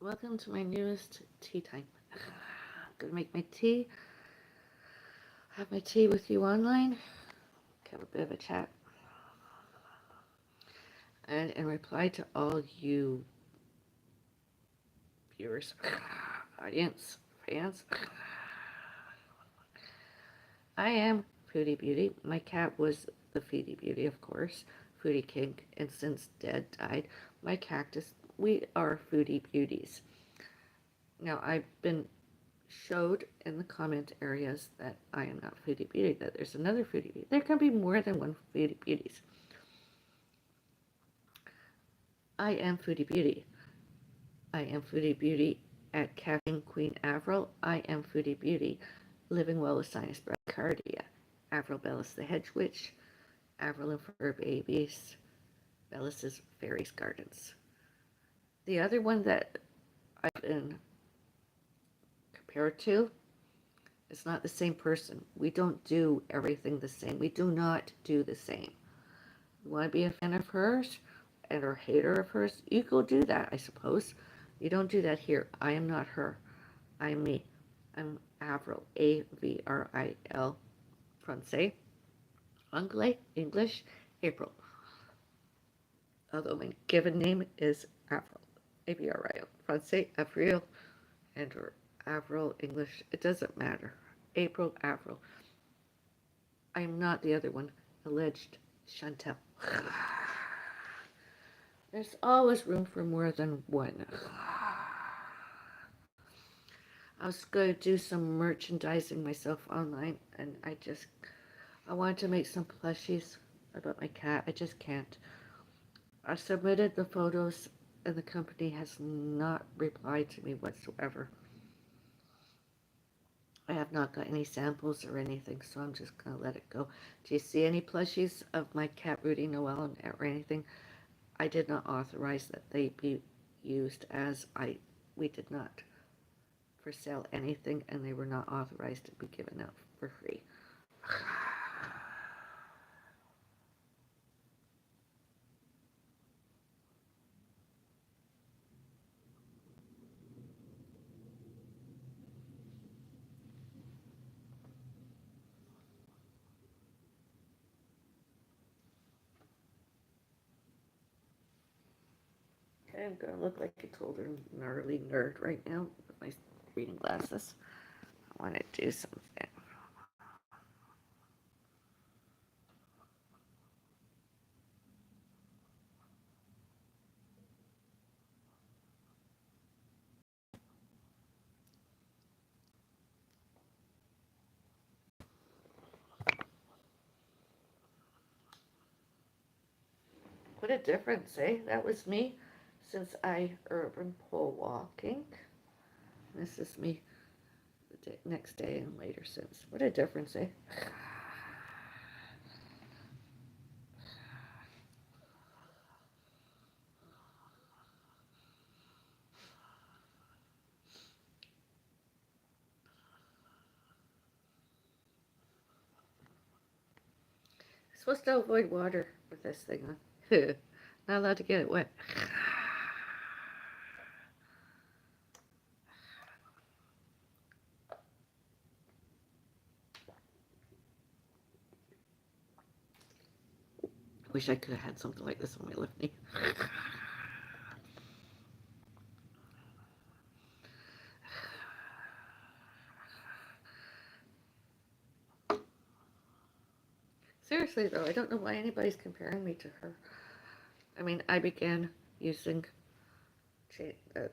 Welcome to my newest tea time. I'm gonna make my tea, have my tea with you online, have a bit of a chat, and in reply to all you viewers, audience, fans, I am Foodie Beauty. My cat was the Foodie Beauty, of course, Foodie King, and since dead died, my cactus. We are Foodie Beauties. Now, I've been showed in the comment areas that I am not Foodie Beauty, that there's another Foodie Beauty. There can be more than one Foodie Beauties. I am Foodie Beauty. I am Foodie Beauty at Caffeine Queen Avril. I am Foodie Beauty, living well with sinus bradycardia. Avril Bellis the Hedge Witch, Avril and Fur Babies, Bellis's Fairies Gardens. The other one that I've been compared to, it's not the same person. We don't do everything the same. We do not do the same. You want to be a fan of hers and or hater of hers, you go do that, I suppose. You don't do that here. I am not her. I am me. I'm Avril, Avril, Francais, Anglais, English, April. Although my given name is Avril, Avril, Francais, Avril, and or Avril, English. It doesn't matter. April, Avril. I am not the other one, alleged Chantel. There's always room for more than one. I was going to do some merchandising myself online, and I wanted to make some plushies about my cat. I just can't. I submitted the photos, and the company has not replied to me whatsoever. I have not got any samples or anything, so I'm just going to let it go. Do you see any plushies of my cat Rudy Noel or anything? I did not authorize that they be used we did not for sale anything, and they were not authorized to be given out for free. Okay, I'm gonna look like a total gnarly nerd right now with my reading glasses. I want to do something. What a difference, eh? That was me since I urban pole walking. This is me the next day and later since. What a difference, eh? I'm supposed to avoid water with this thing on. Not allowed to get it wet. Wish I could have had something like this on my left knee. Seriously though, I don't know why anybody's comparing me to her. I mean, I began using, I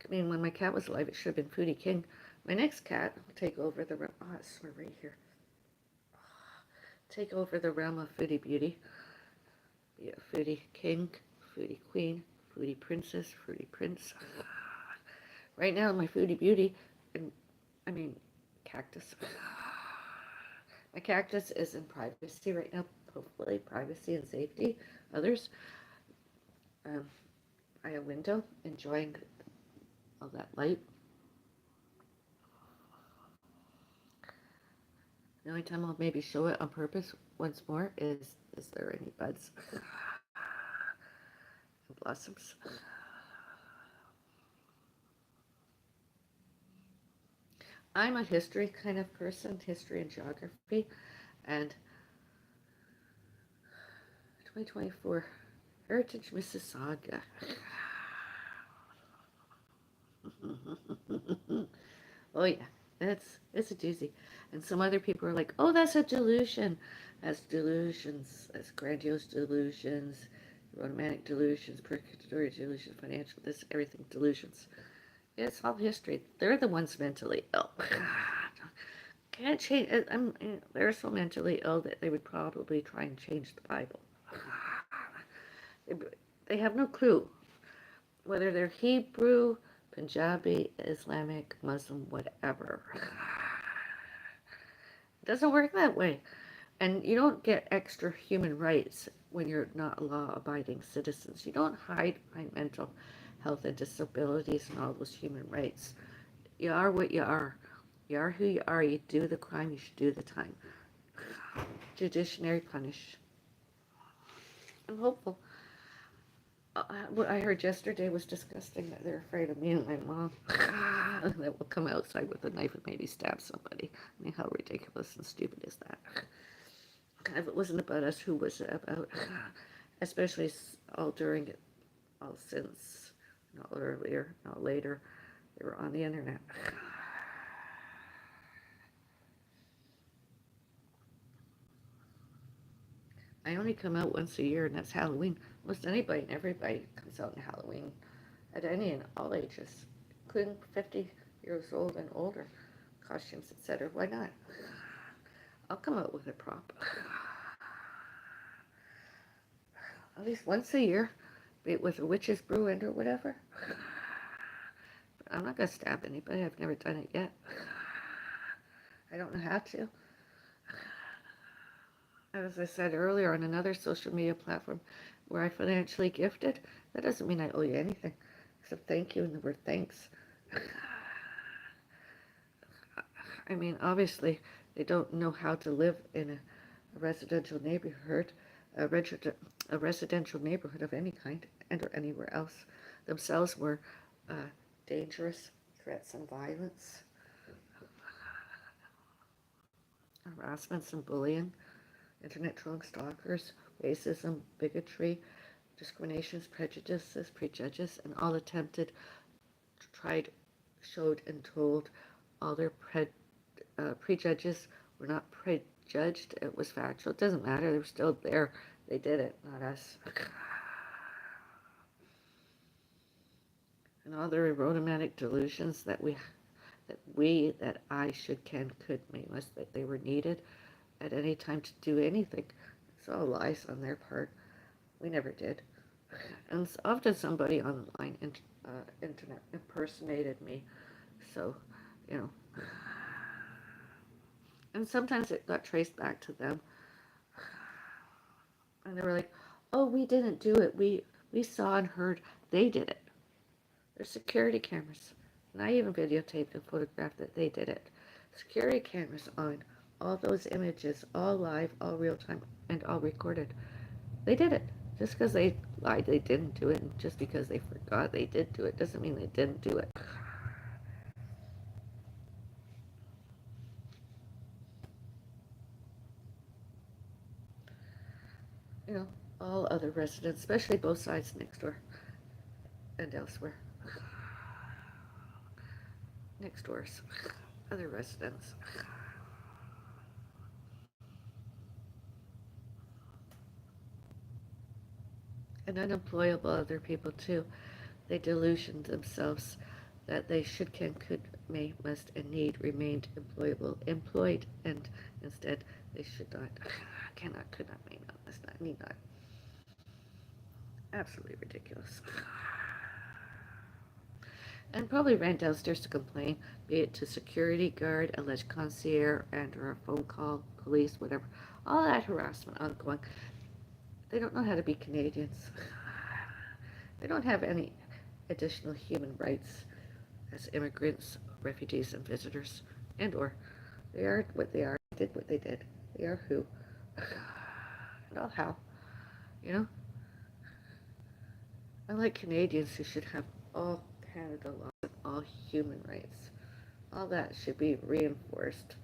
mean, when my cat was alive, it should have been Foodie King. My next cat will take over the realm. Oh, it's right here. Take over the realm of Foodie Beauty. Be a Foodie King, Foodie Queen, Foodie Princess, Foodie Prince. Right now, my Foodie Beauty, and I mean, cactus. My cactus is in privacy right now, hopefully privacy and safety. Others, um, I have a window, enjoying all that light. The only time I'll maybe show it on purpose once more is there any buds and blossoms? I'm a history kind of person, history and geography, and 2024 Heritage Mississauga. Oh yeah, it's a doozy. And some other people are like, "Oh, that's a delusion." That's delusions. That's grandiose delusions, romantic delusions, precatory delusions, financial this everything delusions. It's all history. They're the ones mentally ill. Can't change. They're so mentally ill that they would probably try and change the Bible. They, they have no clue whether they're Hebrew, Punjabi, Islamic, Muslim, whatever. It doesn't work that way. And you don't get extra human rights when you're not law abiding citizens. You don't hide behind mental health and disabilities and all those human rights. You are what you are. You are who you are. You do the crime, you should do the time. Judiciary punish. I'm hopeful. What I heard yesterday was disgusting that they're afraid of me and my mom. That will come outside with a knife and maybe stab somebody. I mean, how ridiculous and stupid is that? If it wasn't about us, who was it about? Especially all during it, all since, not earlier, not later, they were on the internet. I only come out once a year, and that's Halloween. Most anybody and everybody comes out in Halloween at any and all ages, including 50 years old and older, costumes, etc. Why not? I'll come out with a prop. At least once a year, be it with a witch's brew and or whatever. But I'm not going to stab anybody. I've never done it yet. I don't know how to. As I said earlier on another social media platform where I financially gifted, that doesn't mean I owe you anything except thank you and the word thanks. I mean, obviously, they don't know how to live in a residential neighborhood, a residential neighborhood of any kind, and or anywhere else. Themselves were uh, dangerous threats and violence, harassments and bullying, internet trolling, stalkers, racism, bigotry, discriminations, prejudices, prejudges, and all attempted, tried, showed, and told all their prejudges were not prejudged. It was factual. It doesn't matter. They were still there. They did it, not us. And all their romantic delusions that I should, can, could, may, must, that they were needed at any time to do anything. It's all lies on their part. We never did. And often somebody online, internet, impersonated me. So, you know. And sometimes it got traced back to them. And they were like, oh, we didn't do it. We saw and heard they did it. There's security cameras. And I even videotaped and photographed that they did it. Security cameras on. All those images, all live, all real time, and all recorded. They did it. Just because they lied they didn't do it, and just because they forgot they did do it, doesn't mean they didn't do it. You know, all other residents, especially both sides next door and elsewhere. Next doors, other residents. And unemployable other people too. They delusioned themselves that they should, can, could, may, must, and need remained employed, and instead they should not, cannot, could not, may not, must not, need not. Absolutely ridiculous. And probably ran downstairs to complain, be it to security guard, alleged concierge, and or a phone call, police, whatever. All that harassment ongoing. They don't know how to be Canadians. They don't have any additional human rights as immigrants, refugees, and visitors, and or they are what they are, did what they did. They are who, and all how, you know. Unlike Canadians who should have all Canada laws and all human rights. All that should be reinforced.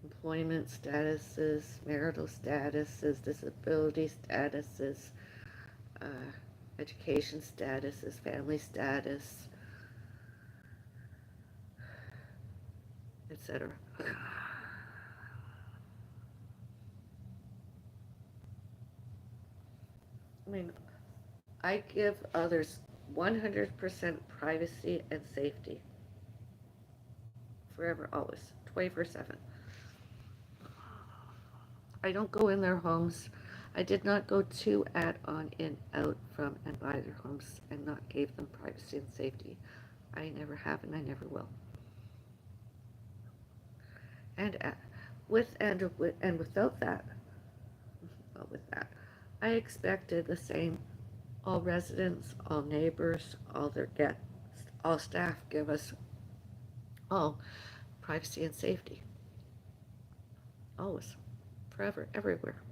Employment statuses, marital statuses, disability statuses, uh, education statuses, family status, etc. I mean, I give others 100% privacy and safety. Forever, always, 24/7. I don't go in their homes. I did not go to, add on, in, out, from, and by their homes and not give them privacy and safety. I never have and I never will. And without that, well, with that, I expected the same. All residents, all neighbors, all their guests, all staff give us all privacy and safety. Always, forever, everywhere.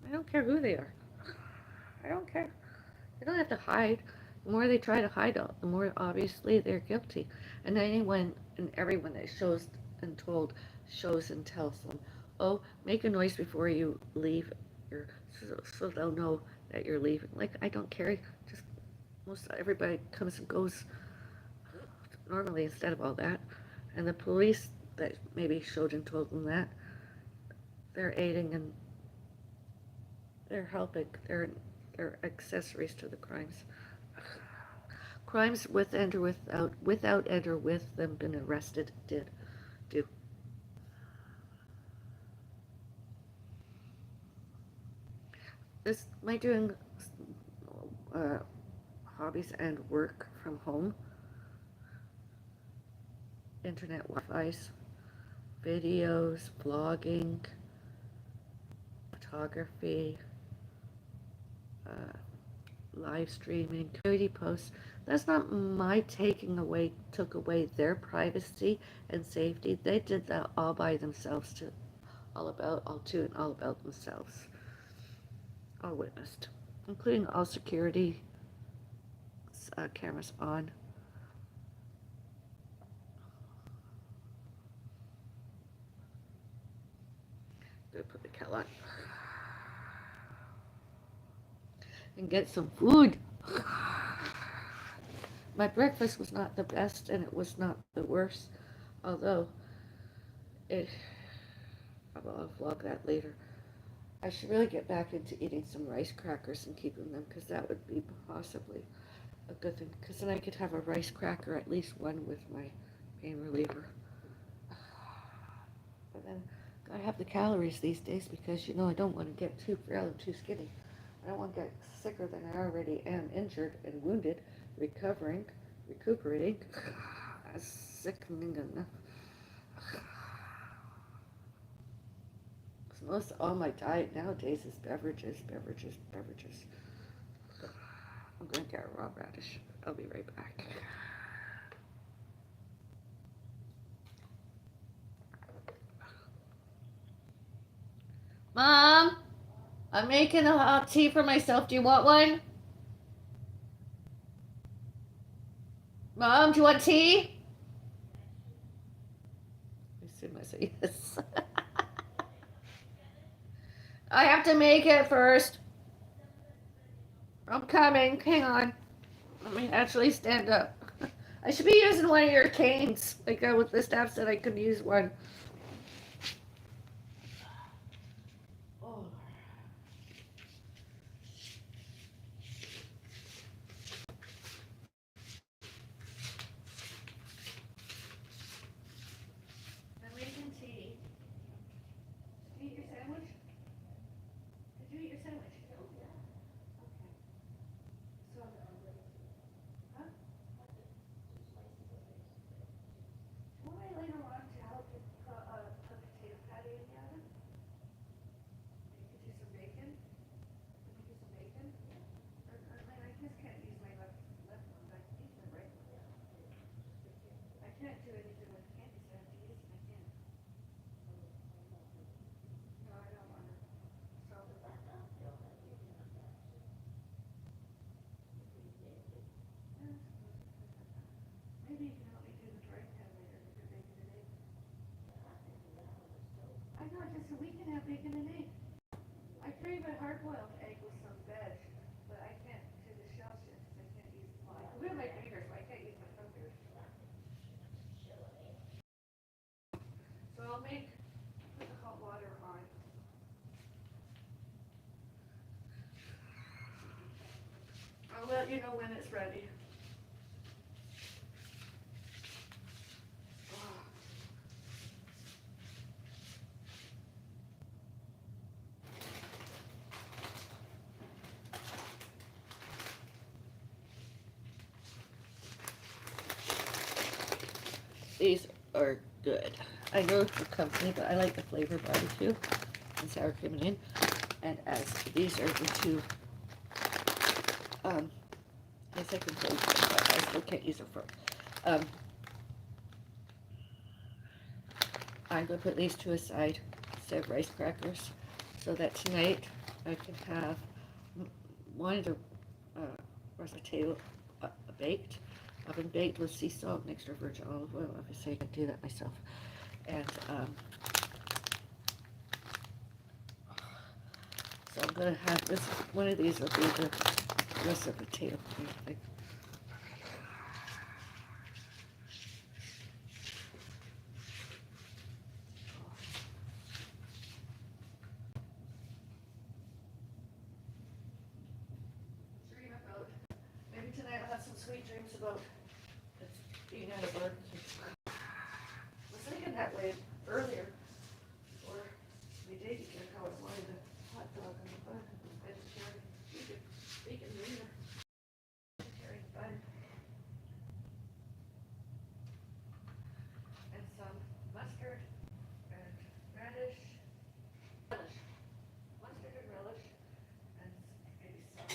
I don't care who they are. I don't care. They don't have to hide. The more they try to hide it, the more obviously they're guilty. And anyone and everyone that shows and tells them, oh, make a noise before you leave, so they'll know that you're leaving. Like, I don't care. Just most everybody comes and goes normally instead of all that. And the police that maybe showed and told them that, they're aiding and they're helping. They're accessories to the crimes. Crimes with and or without and or with them been arrested did do. This my doing uh, hobbies and work from home, internet Wi-Fi's, videos, vlogging, photography, uh, live streaming, community posts. That's not my took away their privacy and safety. They did that all by themselves too. All about themselves. All witnessed, including all security cameras on. Gonna put the kettle on and get some food. My breakfast was not the best and it was not the worst, although it. I'll vlog that later. I should really get back into eating some rice crackers and keeping them because that would be possibly a good thing. Because then I could have a rice cracker, at least one, with my pain reliever. But then I have the calories these days because I don't want to get too frail and too skinny. I don't want to get sicker than I already am, injured and wounded, recuperating. That's sickening enough. Most all my diet nowadays is beverages, beverages, beverages. I'm going to get a raw radish. I'll be right back. Mom, I'm making a hot tea for myself. Do you want one? Mom, do you want tea? I assume I say yes. I have to make it first. I'm coming. Hang on. Let me actually stand up. I should be using one of your canes. Like with the staff said I could use one. Oh. I'm making tea. Did you eat your sandwich? Did you eat your sandwich? Oh, yeah. Okay. So, huh? Why later on to help you? said, we can have bacon and egg. I crave a hard-boiled egg with some veg, but I can't do the shell shit because I can't use my, we have my fingers, but I can't use my fingers. So I'll put the hot water on. I'll let you know when it's ready. These are good. I know it's the company, but I like the flavor barbecue and sour cream and onion. And as these are the two, I guess I can hold them, but I still can't use them for. I'm gonna put these two aside instead of rice crackers, so that tonight I can have one of the risotto baked, oven baked with sea salt and extra virgin olive oil. Obviously, I can do that myself. And so I'm gonna have this. One of these will be the risotto. Maybe tonight I'll have some sweet dreams about being at a barbecue. I was thinking that way earlier, or we did eat how I wanted a hot dog on the bun, vegetarian, vegan wiener, vegetarian bun, and some mustard and relish, mustard and relish, and maybe some.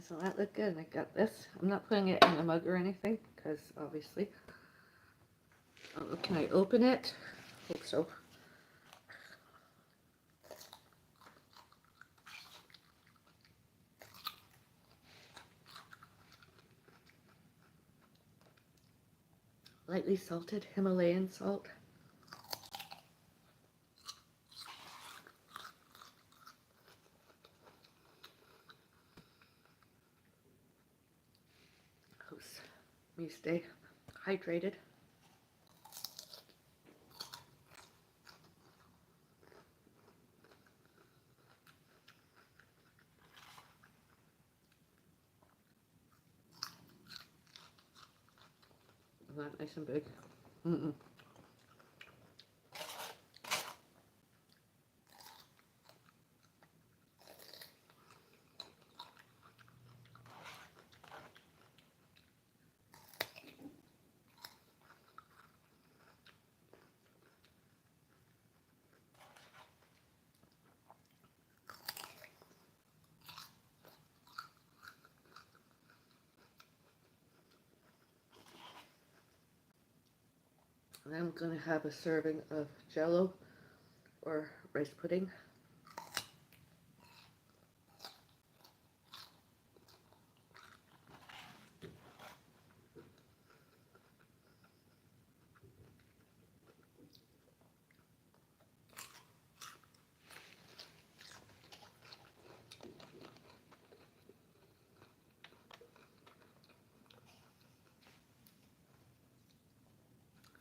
So that looked good. And I got this. I'm not putting it in a mug or anything because obviously. Oh, can I open it? Hope so. Lightly salted Himalayan salt. Helps me stay hydrated. Not nice and big. Mm-mm. And I'm going to have a serving of Jello or rice pudding.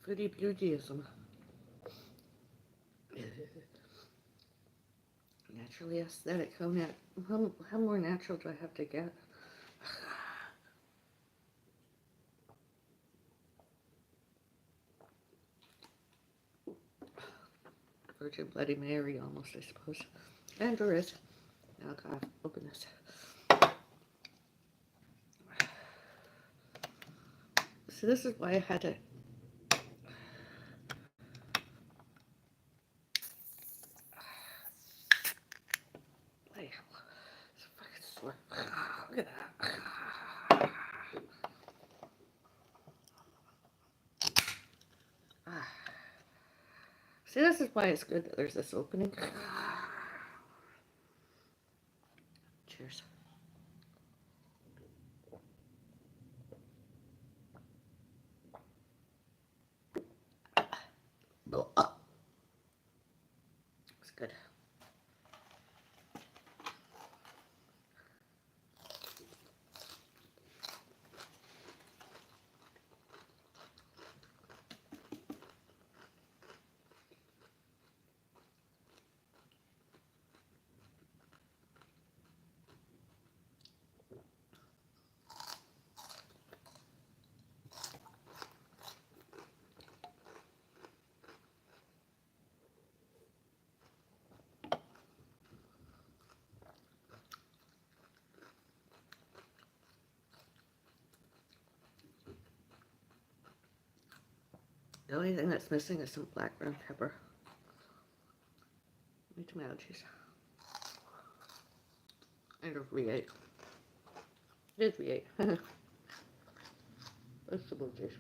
Foodie Beautyism. Naturally aesthetic. How more natural do I have to get? Virgin Bloody Mary almost, I suppose. And there is. Now I gotta open this. So this is why I had to lay. It's fucking sore. Look at that. See, this is why it's good that there's this opening. Cheers. It's good. The only thing that's missing is some black ground pepper. And tomato cheese. And a V8. It is V8. Vegetable juice.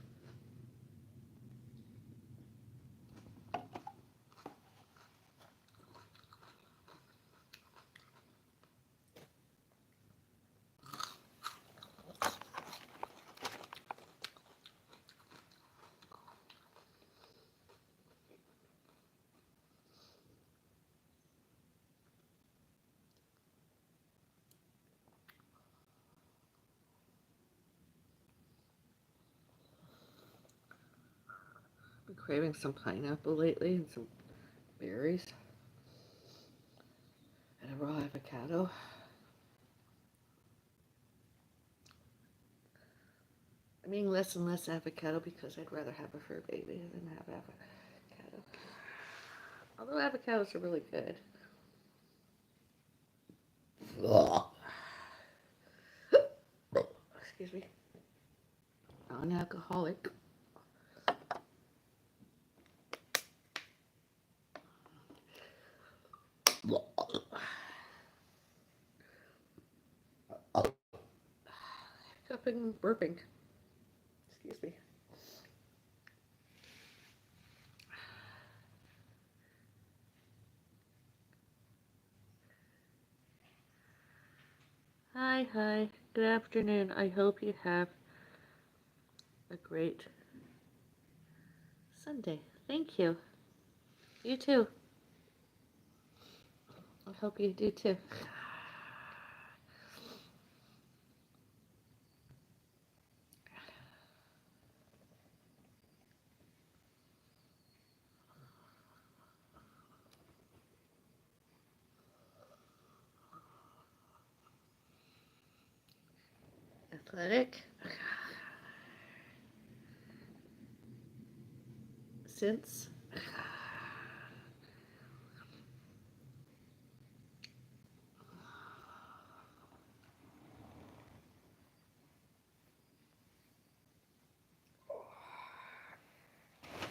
Been craving some pineapple lately and some berries and a raw avocado. I'm eating less and less avocado because I'd rather have a fur baby than have avocado. Although avocados are really good. Excuse me. Non-alcoholic. coughing and burping. Excuse me. Hi. Good afternoon. I hope you have a great Sunday. Thank you. You too. I hope you do too. Athletic. Since.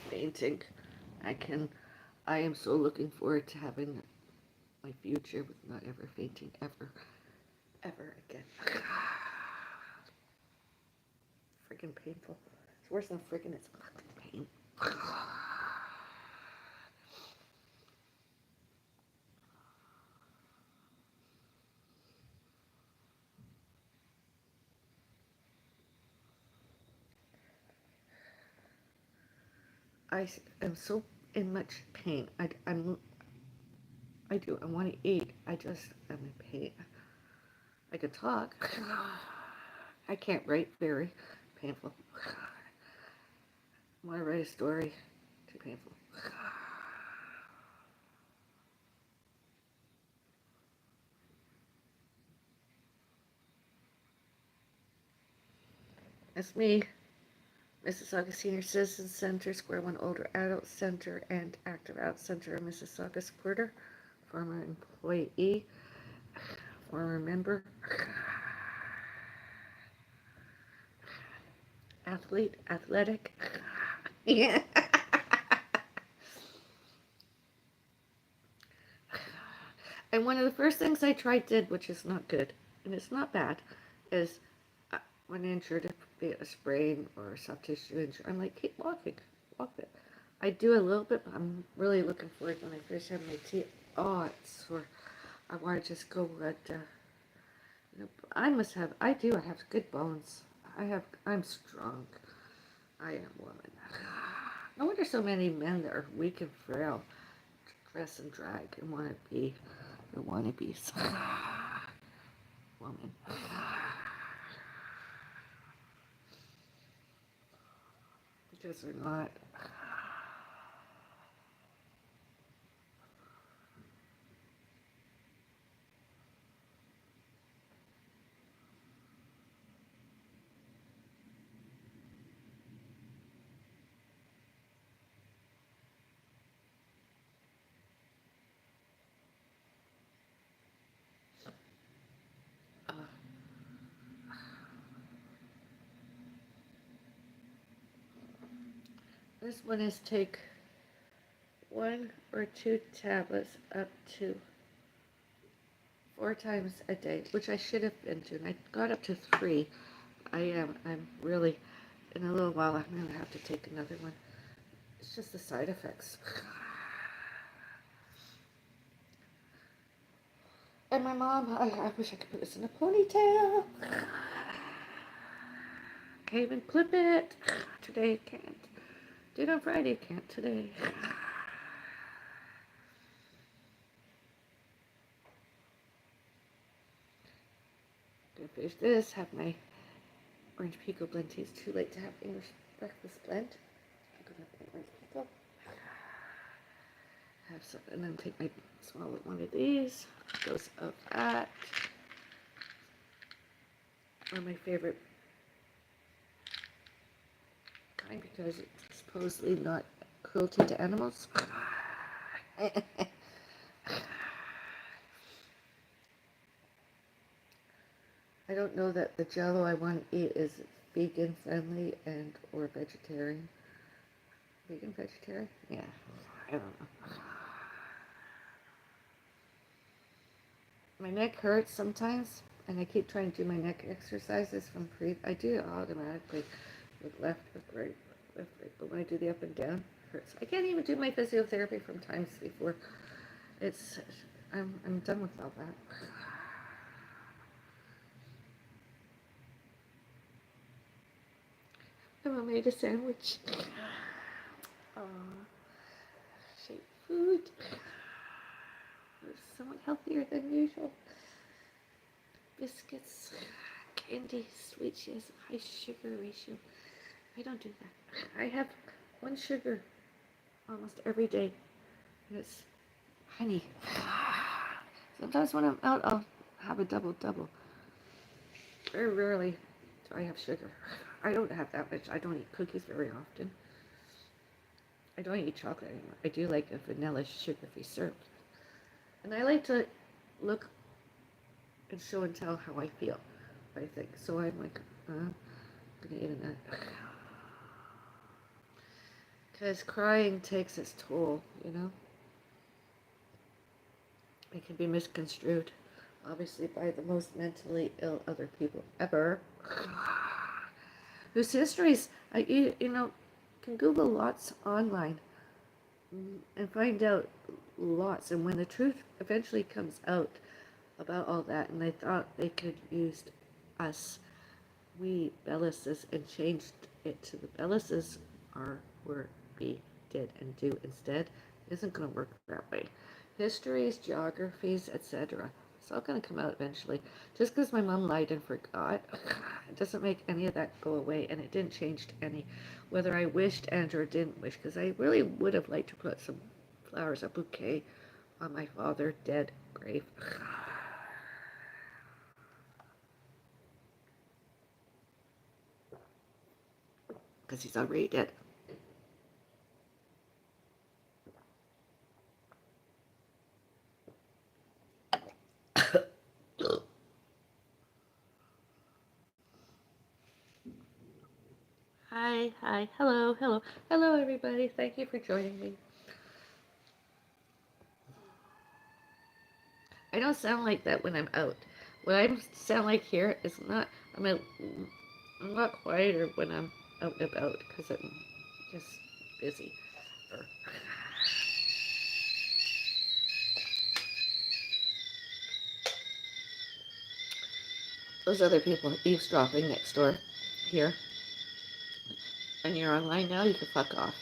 Fainting. I am so looking forward to having my future with not ever fainting ever again. Freaking painful. It's worse than freaking, it's fucking pain. I am so in much pain. I do. I want to eat. I just am in pain. I can talk. I can't write. Very painful. I want to write a story. Too painful. That's me. Mississauga Senior Citizen Center, Square One Older Adult Center, and Active Out Center, Mississauga supporter, former employee, former member, athlete, athletic. Yeah. And one of the first things I tried did, which is not good, and it's not bad, is when injured, be it a sprain or a soft tissue injury, I'm like, keep walking, walk it. I do a little bit, but I'm really looking forward when I first have my teeth. Oh, it's sore. I want to just go, but I do, I have good bones. I'm strong. I am a woman. No wonder so many men that are weak and frail dress and drag and want to be the wannabes. Woman. Because they're not. This one is take 1 or 2 tablets up to 4 times a day, which I should have been doing. I got up to 3. I'm really, in a little while, I'm going to have to take another one. It's just the side effects. And my mom, I wish I could put this in a ponytail. Can't even clip it. Today can't. Did on Friday, can't today. Gonna finish this, have my orange pico blend tea. It's too late to have English breakfast blend. I'm gonna have my orange pico. Have some, and then take my small one of these. Dose of that. One of my favorite kind because it's supposedly not cruelty to animals. I don't know that the jello I want to eat is vegan friendly and or vegetarian. Vegan, vegetarian? Yeah, I don't know. My neck hurts sometimes, And I keep trying to do my neck exercises from I do it automatically with left, with right, left, right. But when I do the up and down, it hurts. I can't even do my physiotherapy from times before. It's, I'm done with all that. Emma made a sandwich. Aww. Shape food. It's somewhat healthier than usual. Biscuits, candy, sweet. She has a high sugar ratio. I don't do that. I have one sugar almost every day. And it's honey. Sometimes when I'm out, I'll have a double. Very rarely do I have sugar. I don't have that much. I don't eat cookies very often. I don't eat chocolate anymore. I do like a vanilla sugar-free syrup. And I like to look and show and tell how I feel, I think. So I'm like, I'm gonna eat a nut. Because crying takes its toll, you know? It can be misconstrued, obviously, by the most mentally ill other people ever. Whose histories, can Google lots online and find out lots. And when the truth eventually comes out about all that, and they thought they could use us, we Bellises, and changed it to the Bellises are, were, be, did, and do instead, isn't going to work that way. Histories, geographies, etc. It's all going to come out eventually. Just because my mom lied and forgot, it doesn't make any of that go away, and it didn't change any, whether I wished and or didn't wish, because I really would have liked to put some flowers, a bouquet, on my father dead grave. Because he's already dead. Hi, hello everybody. Thank you for joining me. I don't sound like that when I'm out. What I sound like here is not, I'm a, I'm a lot quieter when I'm out and about because I'm just busy. Those other people eavesdropping next door here, and you're online now, you can fuck off.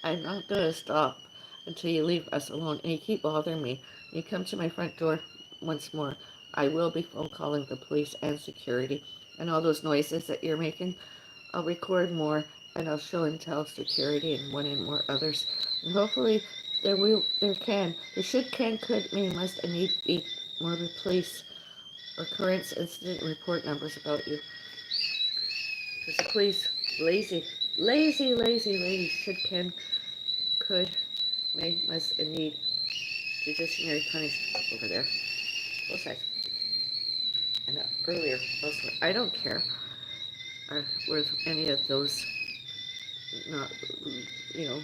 I'm not gonna stop until you leave us alone, and you keep bothering me. You come to my front door once more. I will be phone calling the police and security, and all those noises that you're making, I'll record more, and I'll show and tell security and one and more others. And hopefully there should, can, could, may, must, and need be more police occurrence incident report numbers about you. Because the police, lazy, should, can, could, may, must, and need judiciary punishment over there. Both sides. And earlier, also, I don't care. Were any of those not, you know,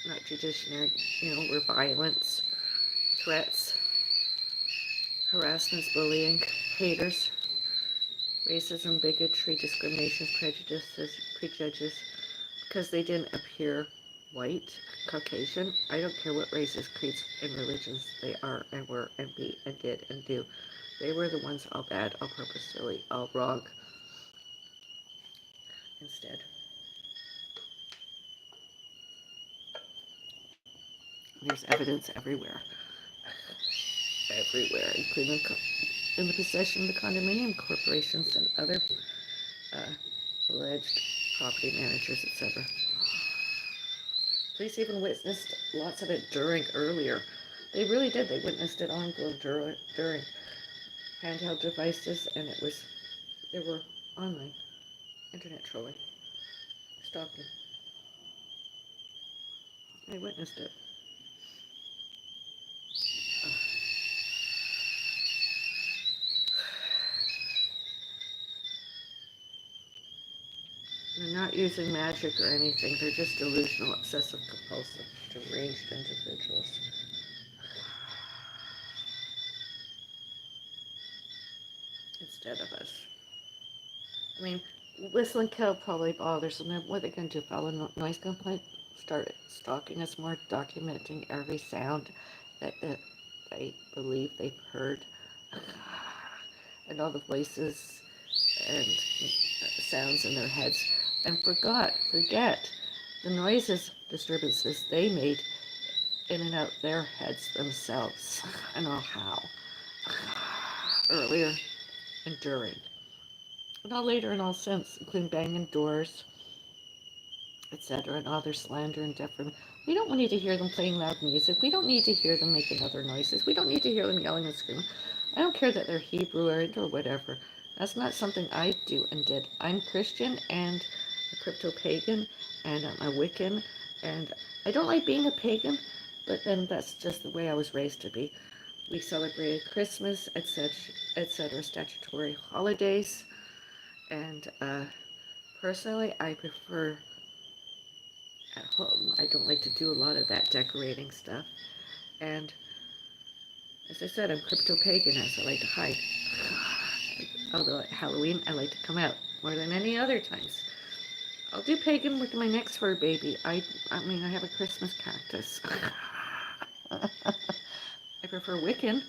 not judiciary, were violence, threats, harassments, bullying, haters, racism, bigotry, discrimination, prejudices, prejudges, because they didn't appear white, Caucasian. I don't care what races, creeds, and religions they are and were and be and did and do. They were the ones all bad, all purposefully, all wrong. Instead, there's evidence everywhere, including in the possession of the condominium corporations and other alleged property managers, etc. Police even witnessed lots of it earlier. They really did. They witnessed it ongoing during handheld devices, and they were online, internet trolling, stalking. I witnessed it. They're not using magic or anything. They're just delusional, obsessive, compulsive, deranged individuals. instead of us. I mean, whistling cow probably bothers them. What are they going to do? File a noise complaint? Start stalking us more, documenting every sound that they believe they've heard, and all the voices and sounds in their heads, and forget the noises, disturbances they made in and out their heads themselves. I know how. Earlier and during. And all later and all since, including banging doors, etc., and other slander and defamation. We don't need to hear them playing loud music. We don't need to hear them making other noises. We don't need to hear them yelling and screaming. I don't care that they're Hebrew or whatever. That's not something I do and did. I'm Christian and a crypto pagan and I'm a Wiccan, and I don't like being a pagan, but then that's just the way I was raised to be. We celebrated Christmas, etc., etc., statutory holidays, and personally, I prefer at home. I don't like to do a lot of that decorating stuff. And as I said, I'm crypto pagan as I like to hide. Although at Halloween, I like to come out more than any other times. I'll do pagan with my next fur baby. I mean, I have a Christmas cactus. I prefer Wiccan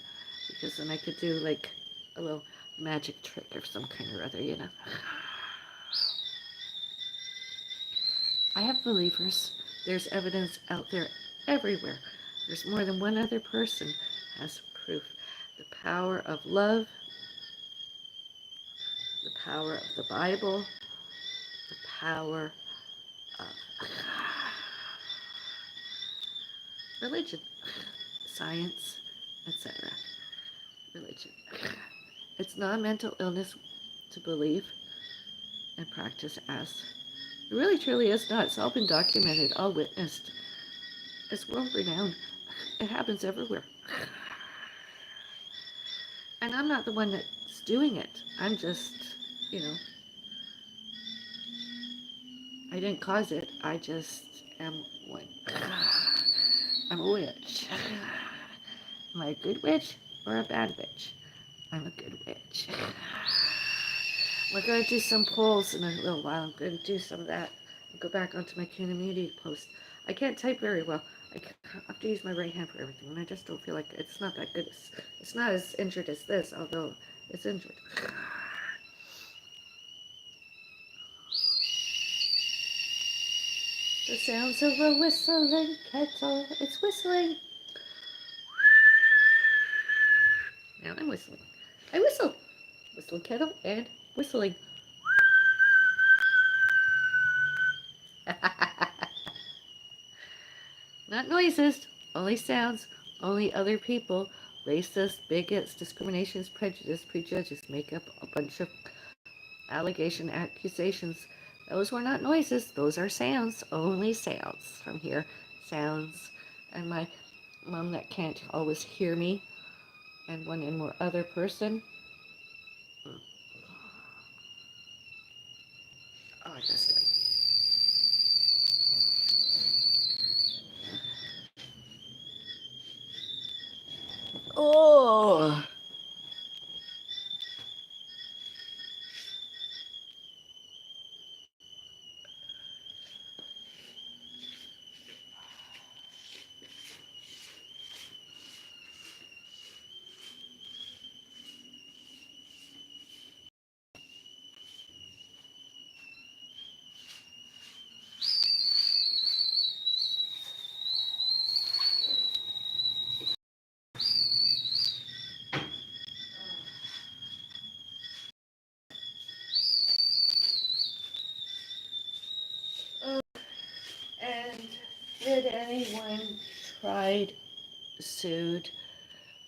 because then I could do like a little magic trick of some kind or other, you know. I have believers. There's evidence out there everywhere. There's more than one other person has proof. The power of love, the power of the Bible, the power of religion, science, etc. Religion. It's not a mental illness to believe and practice as. It really truly is not. It's all been documented, all witnessed. It's world renowned. It happens everywhere. And I'm not the one that's doing it. I'm just, you know, I didn't cause it. I just am one. I'm a witch. Am I a good witch or a bad witch? I'm a good witch. We're going to do some polls in a little while. I'm going to do some of that. Go back onto my community post. I can't type very well. I have to use my right hand for everything, and I just don't feel like it's not that good. It's not as injured as this, although it's injured. The sounds of a whistling kettle. It's whistling. Now I'm whistling. I whistle. Whistling kettle and whistling. Not noises, only sounds, only other people. Racists, bigots, discriminations, prejudice, prejudges make up a bunch of accusations. Those were not noises, those are sounds, only sounds from here. Sounds. And my mom that can't always hear me, and one and more other person. Oh, I just did. Oh. And did anyone tried, sued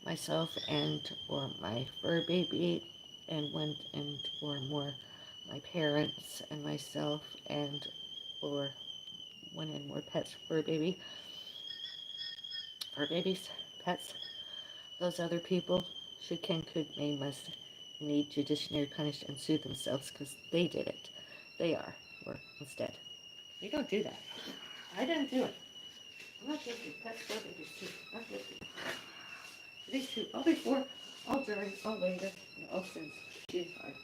myself and or my fur baby and one and or more my parents and myself and or one and more pets, fur babies, pets? Those other people should, can, could, may, must need judiciary punished and sue themselves because they did it. They are, or instead. We don't do that. I didn't do it. I'm not guilty. Pets, fur babies too. Not guilty. These two, all before. All during, all later, all since 2025.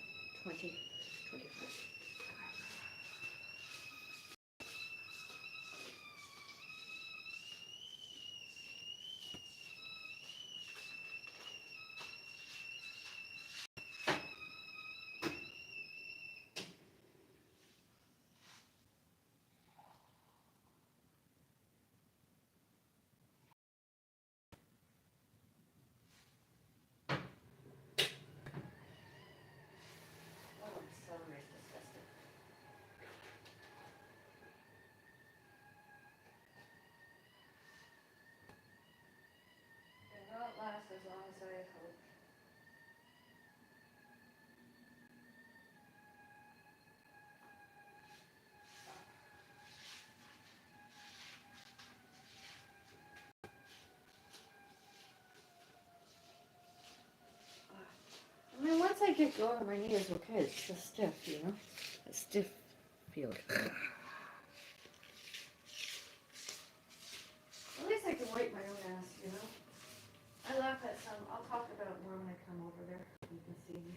Oh, celery's disgusting. It will not last as long as I hope. I mean, once I get going, my knee is okay. It's just stiff, you know? A stiff feel. At least I can wipe my own ass, you know? I laugh at some. I'll talk about it more when I come over there. You can see me.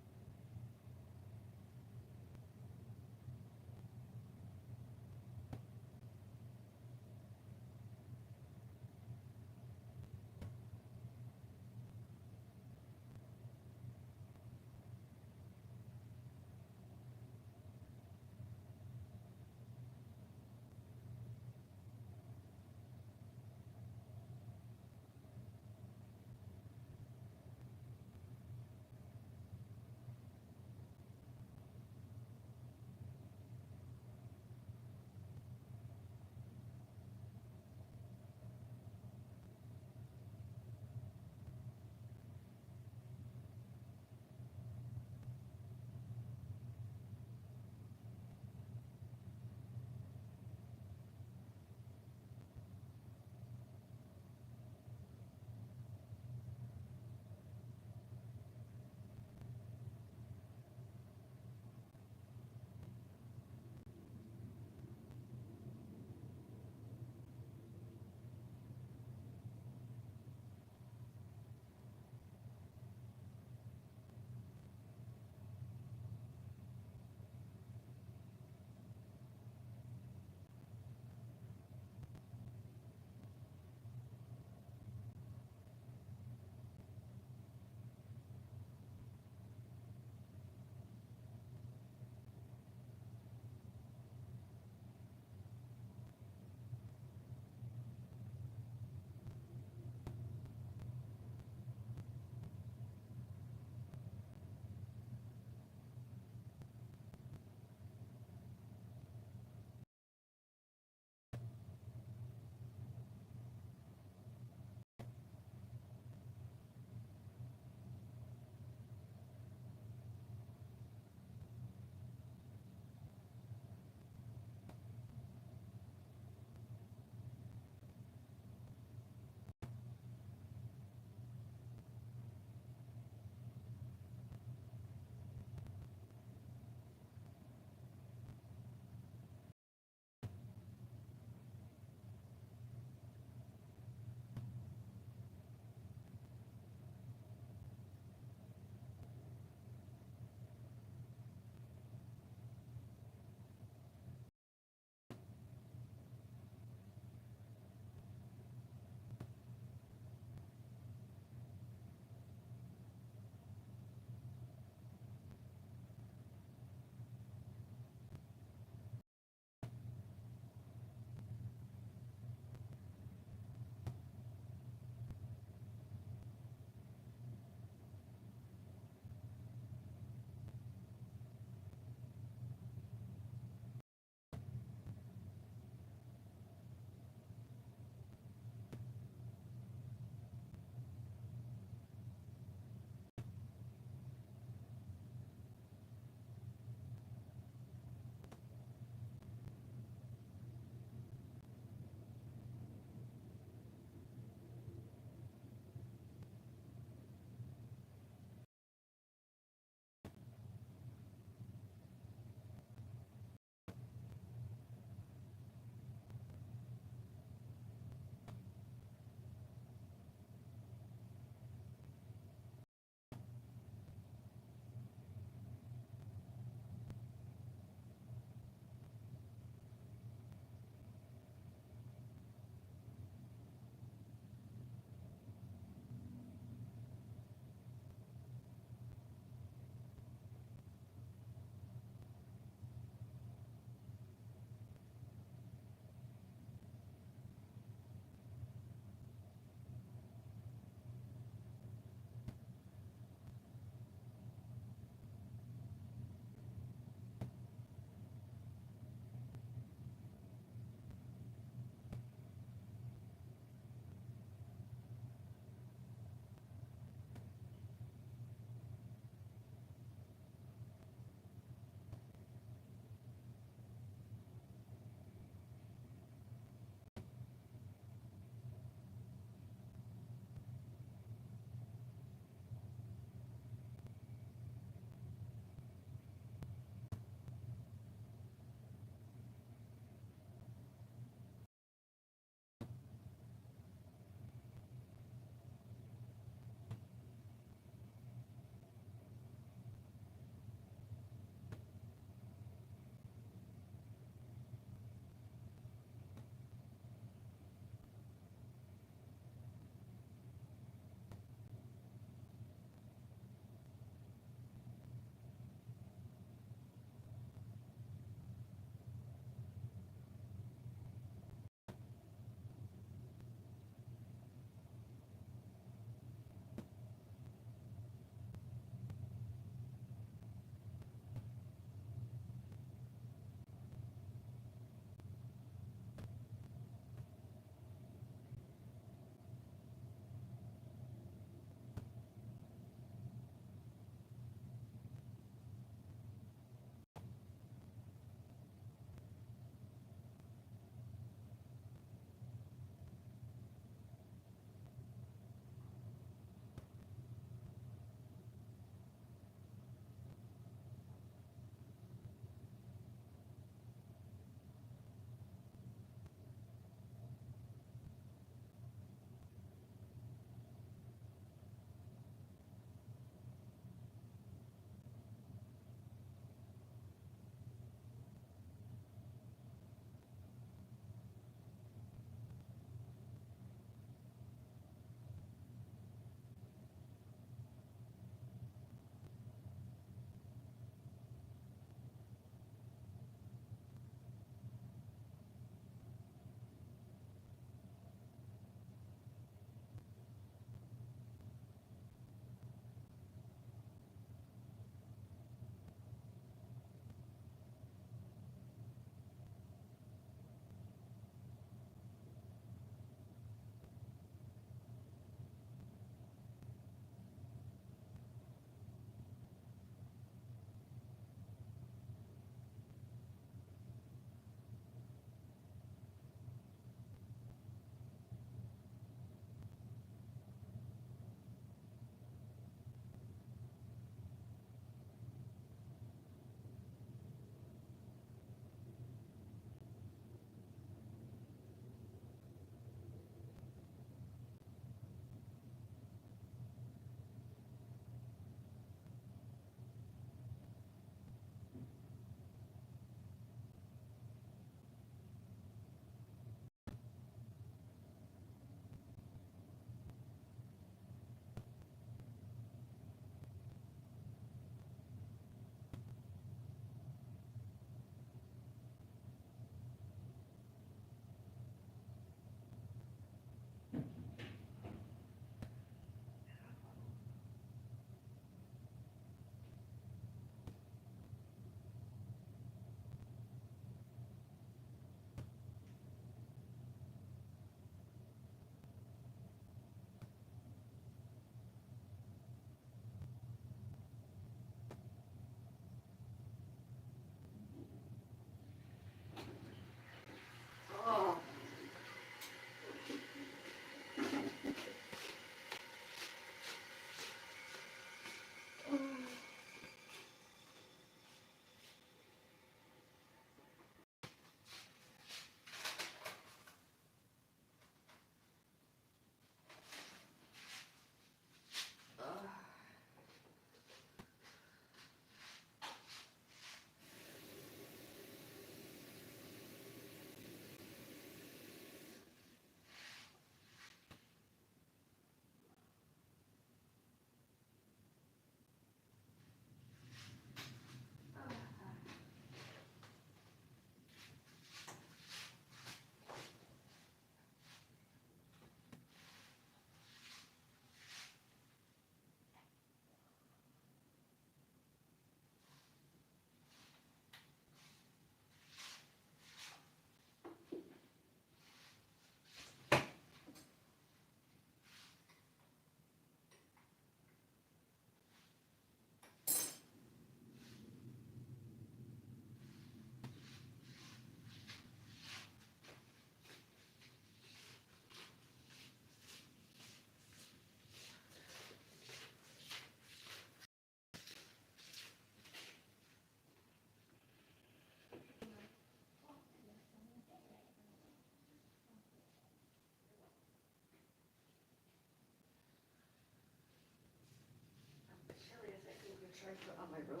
room.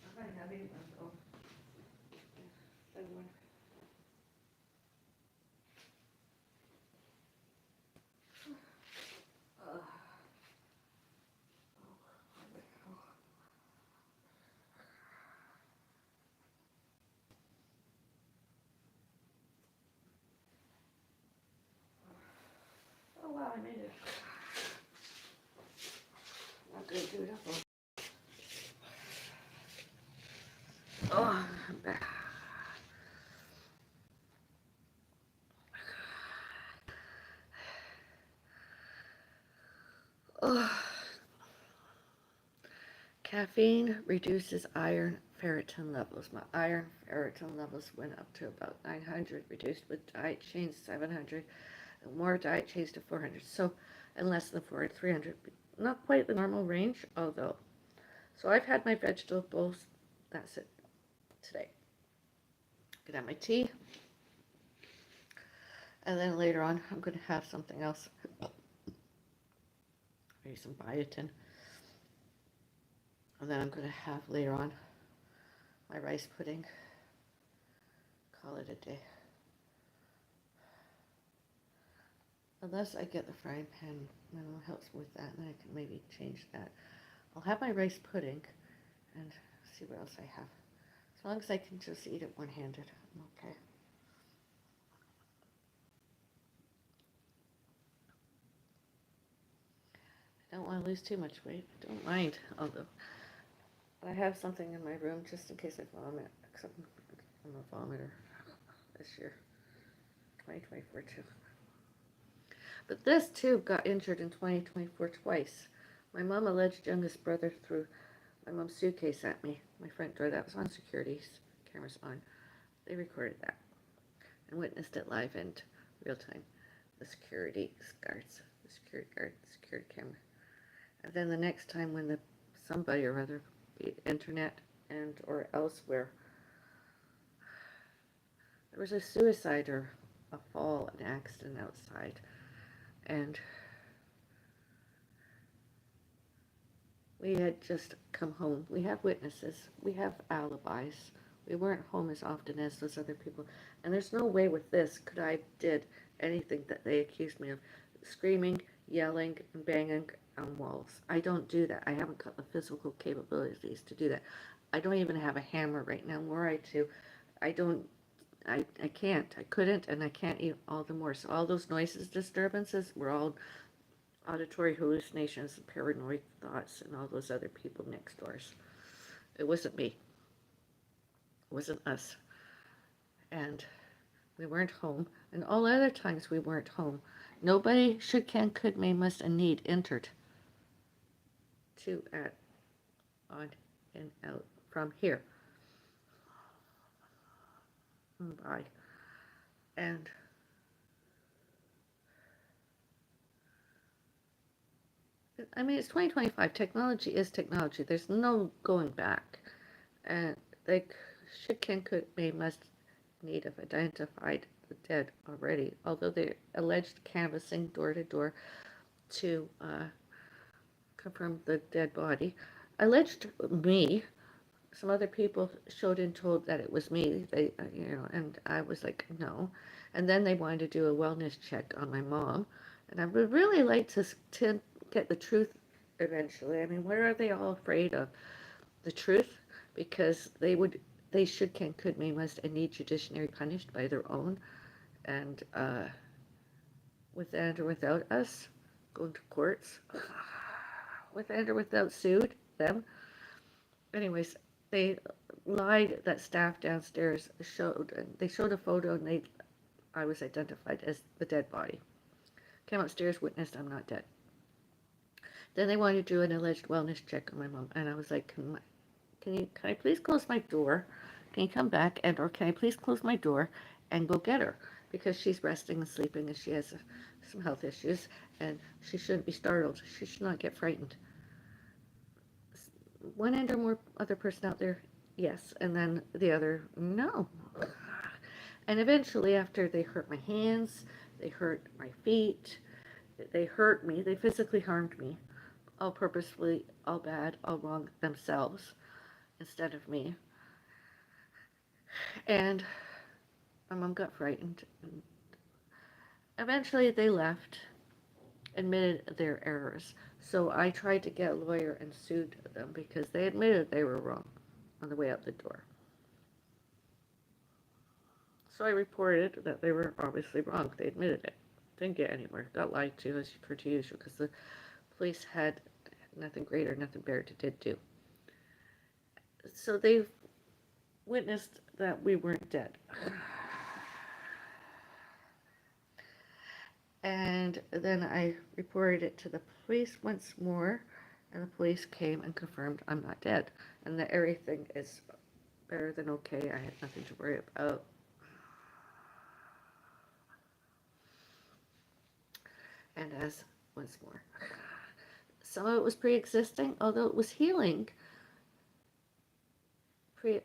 I might have even go. One. Oh wow, I made it. Not gonna do it up. Oh, I'm back. Oh. Caffeine reduces iron ferritin levels. My iron ferritin levels went up to about 900, reduced with diet change 700, and more diet change to 400. So, and less than 400, 300. Not quite the normal range, although. So I've had my vegetables. That's it today. Gonna have my tea, and then later on I'm gonna have something else. Maybe some biotin. And then I'm gonna have later on my rice pudding. Call it a day. Unless I get the frying pan, Memo helps with that, and I can maybe change that. I'll have my rice pudding and see what else I have. As long as I can just eat it one-handed, I'm okay. I don't want to lose too much weight. I don't mind, although I have something in my room just in case I vomit, except I'm a vomiter this year, 2024 too. But this too got injured in 2024 twice. My mom alleged youngest brother threw my mom's suitcase at me, my front door. That was on security cameras on. They recorded that and witnessed it live and real time. The security guards, the security guard, the security camera. And then the next time when somebody or other, be it internet and or elsewhere, there was a suicide or a fall, an accident outside, and we had just come home. We have witnesses. We have alibis. We weren't home as often as those other people. And there's no way with this could I did anything that they accused me of. Screaming, yelling, and banging on walls. I don't do that. I haven't got the physical capabilities to do that. I don't even have a hammer right now. Were I to, I don't, I can't. I couldn't, and I can't eat all the more. So all those noises, disturbances, were all auditory hallucinations, paranoid thoughts, and all those other people next doors. It wasn't me. It wasn't us. And we weren't home. And all other times we weren't home. Nobody should, can, could, may, must, and need entered to, at, on, and out from here. And by. And I mean, it's 2025. Technology is technology. There's no going back. And they should, can, could, may, must, need have identified the dead already, although they alleged canvassing door to door to confirm the dead body. Alleged me. Some other people showed and told that it was me. They, and I was like, no. And then they wanted to do a wellness check on my mom, and I would really like to get the truth eventually. I mean, what are they all afraid of? The truth, because they should, can, could, may, must, and need judiciary punished by their own, and with and or without us going to courts, with and or without sued them. Anyways, they lied that staff downstairs they showed a photo, and I was identified as the dead body. Came upstairs, witnessed I'm not dead. Then they wanted to do an alleged wellness check on my mom, and I was like, can I please close my door? Can you come back, and or can I please close my door and go get her, because she's resting and sleeping and she has some health issues, and she shouldn't be startled. She should not get frightened. One and or more other person out there yes, and then the other, no. And eventually, after they hurt my hands, they hurt my feet, they hurt me, they physically harmed me, all purposefully, all bad, all wrong themselves instead of me. And my mom got frightened. And eventually, they left, admitted their errors. So I tried to get a lawyer and sued them because they admitted they were wrong on the way out the door. So I reported that they were obviously wrong. They admitted it. Didn't get anywhere. Got lied to as per usual because the police had nothing greater, nothing better to do. So they witnessed that we weren't dead. And then I reported it to the police once more, and the police came and confirmed I'm not dead, and that everything is better than okay. I had nothing to worry about. And as once more, some of it was pre-existing, although it was healing.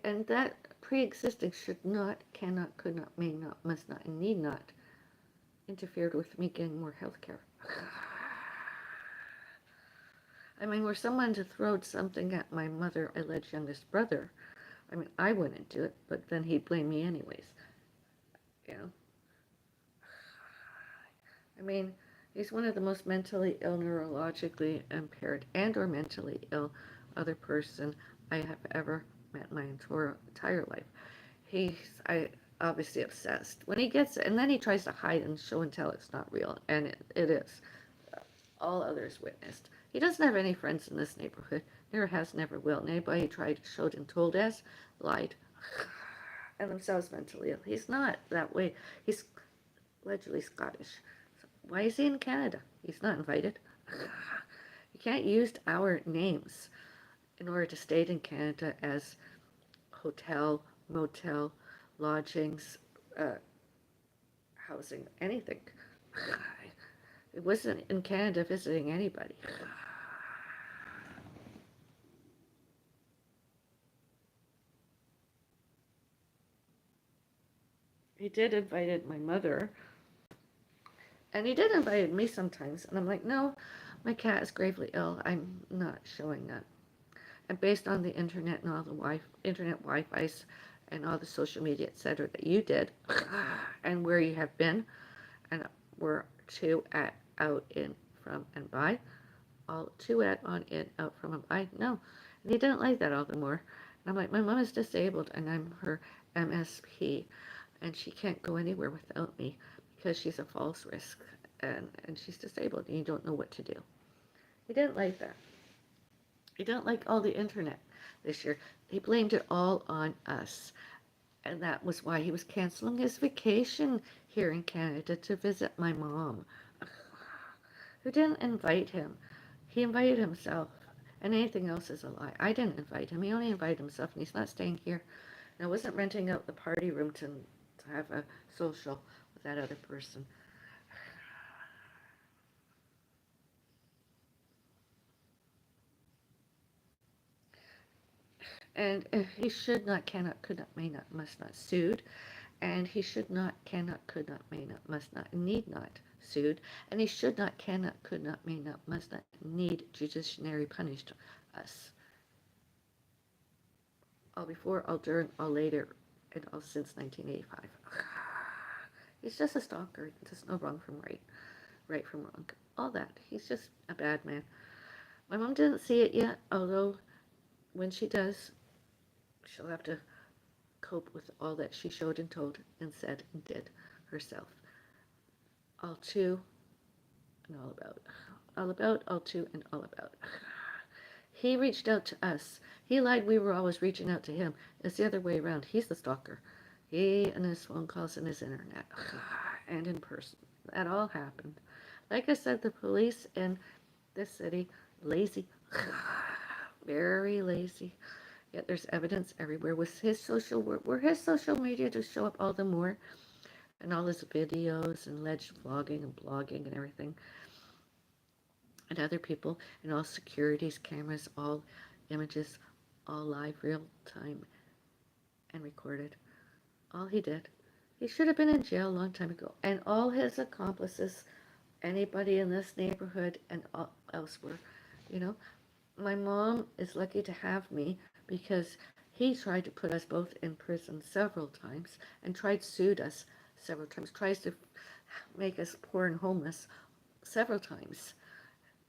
And that pre-existing should not, cannot, could not, may not, must not, and need not interfered with me getting more health care. I mean, were someone to throw something at my mother, alleged youngest brother, I mean, I wouldn't do it, but then he'd blame me anyways. You know? I mean, he's one of the most mentally ill, neurologically impaired, and or mentally ill other person I have ever met my entire life. I obviously obsessed. When he gets it, and then he tries to hide and show and tell it's not real, and it is. All others witnessed. He doesn't have any friends in this neighborhood. Never has, never will. And anybody he tried, showed, and told as lied. And themselves mentally ill. He's not that way. He's allegedly Scottish. So why is he in Canada? He's not invited. You can't use our names in order to stay in Canada as hotel, motel, lodgings, housing, anything. It wasn't in Canada visiting anybody. He did invite my mother, and he did invite me sometimes, and I'm like, no, my cat is gravely ill. I'm not showing up. And based on the internet and all the internet Wi-Fi's and all the social media, etc., that you did, and where you have been, and were to, at, out, in, from, and by, all to, at, on, in, out, from, and by, no. And he didn't like that all the more. And I'm like, my mom is disabled, and I'm her MSP, and she can't go anywhere without me because she's a false risk, and she's disabled, and you don't know what to do. He didn't like that. He didn't like all the internet this year. He blamed it all on us. And that was why he was canceling his vacation here in Canada to visit my mom, who didn't invite him. He invited himself, and anything else is a lie. I didn't invite him. He only invited himself, and he's not staying here. And I wasn't renting out the party room to have a social with that other person. And he should not, cannot, could not, may not, must not sued. And he should not, cannot, could not, may not, must not, need not sued. And he should not, cannot, could not, may not, must not, need judiciary punished us. All before, all during, all later, and all since 1985. He's just a stalker. There's no wrong from right, right from wrong. All that. He's just a bad man. My mom didn't see it yet, although when she does, she'll have to cope with all that she showed and told and said and did herself. All to and all about. All about, all to, and all about. He reached out to us. He lied we were always reaching out to him. It's the other way around. He's the stalker. He and his phone calls and his internet. And in person. That all happened. Like I said, the police in this city, lazy. Very lazy. Yet there's evidence everywhere. With his social work, where his social media to show up all the more, and all his videos and alleged vlogging and blogging and everything, and other people, and all securities cameras, all images, all live, real time and recorded. All he did. He should have been in jail a long time ago. And all his accomplices, anybody in this neighborhood and elsewhere, you know, my mom is lucky to have me because he tried to put us both in prison several times and sued us several times, tries to make us poor and homeless several times,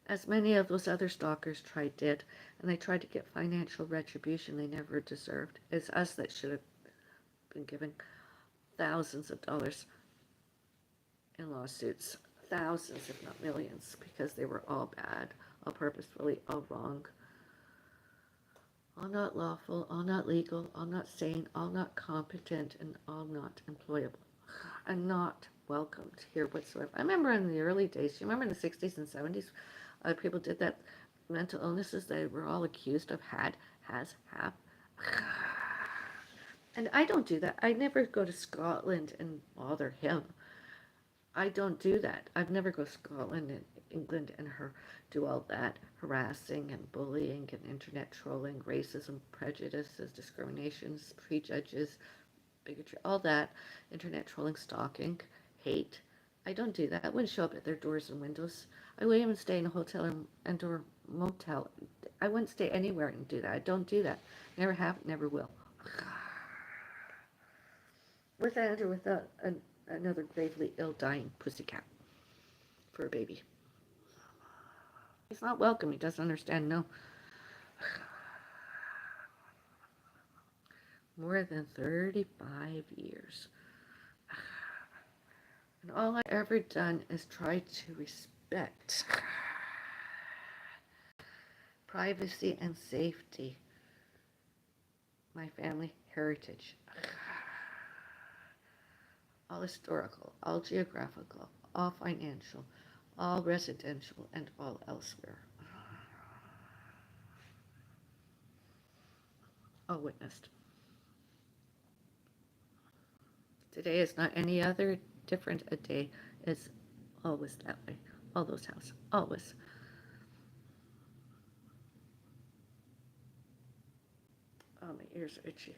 as many of those other stalkers did, and they tried to get financial retribution they never deserved. It's us that should have been given thousands of dollars in lawsuits, thousands if not millions, because they were all bad, all purposefully, all wrong, all not lawful, all not legal, all not sane, all not competent, and all not employable, and not welcomed here whatsoever. I remember in the early days, you remember in the 60s and 70s, people did that, mental illnesses they were all accused of have. And I don't do that. I never go to Scotland and bother him. I don't do that. I've never go to Scotland and England and do all that harassing and bullying and internet trolling, racism, prejudices, discriminations, prejudges, bigotry, all that, internet trolling, stalking, hate. I don't do that. I wouldn't show up at their doors and windows. I wouldn't even stay in a hotel or motel. I wouldn't stay anywhere and do that. I don't do that. Never have, never will. With and or without another gravely ill, dying pussycat for a baby. He's not welcome. He doesn't understand. No. More than 35 years. And all I've ever done is try to respect privacy and safety, my family heritage, all historical, all geographical, all financial, all residential, and all elsewhere. All witnessed. Today is not any other different a day. It's always that way. All those houses. Always. Oh, my ears are itchy.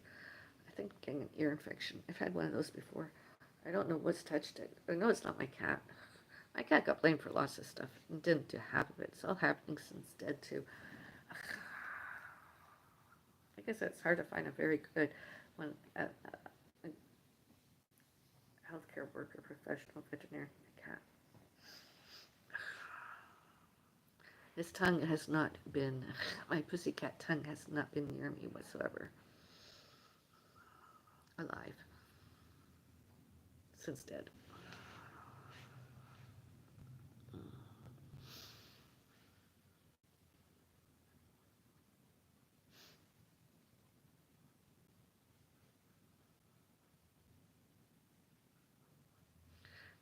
I think I'm getting an ear infection. I've had one of those before. I don't know what's touched it. I know it's not my cat. My cat got blamed for lots of stuff and didn't do half of it. It's all happening since dead, too. I guess it's hard to find a very good one, a healthcare worker, professional veterinarian cat. His tongue has not been, my pussycat tongue has not been near me whatsoever. Alive. Since dead.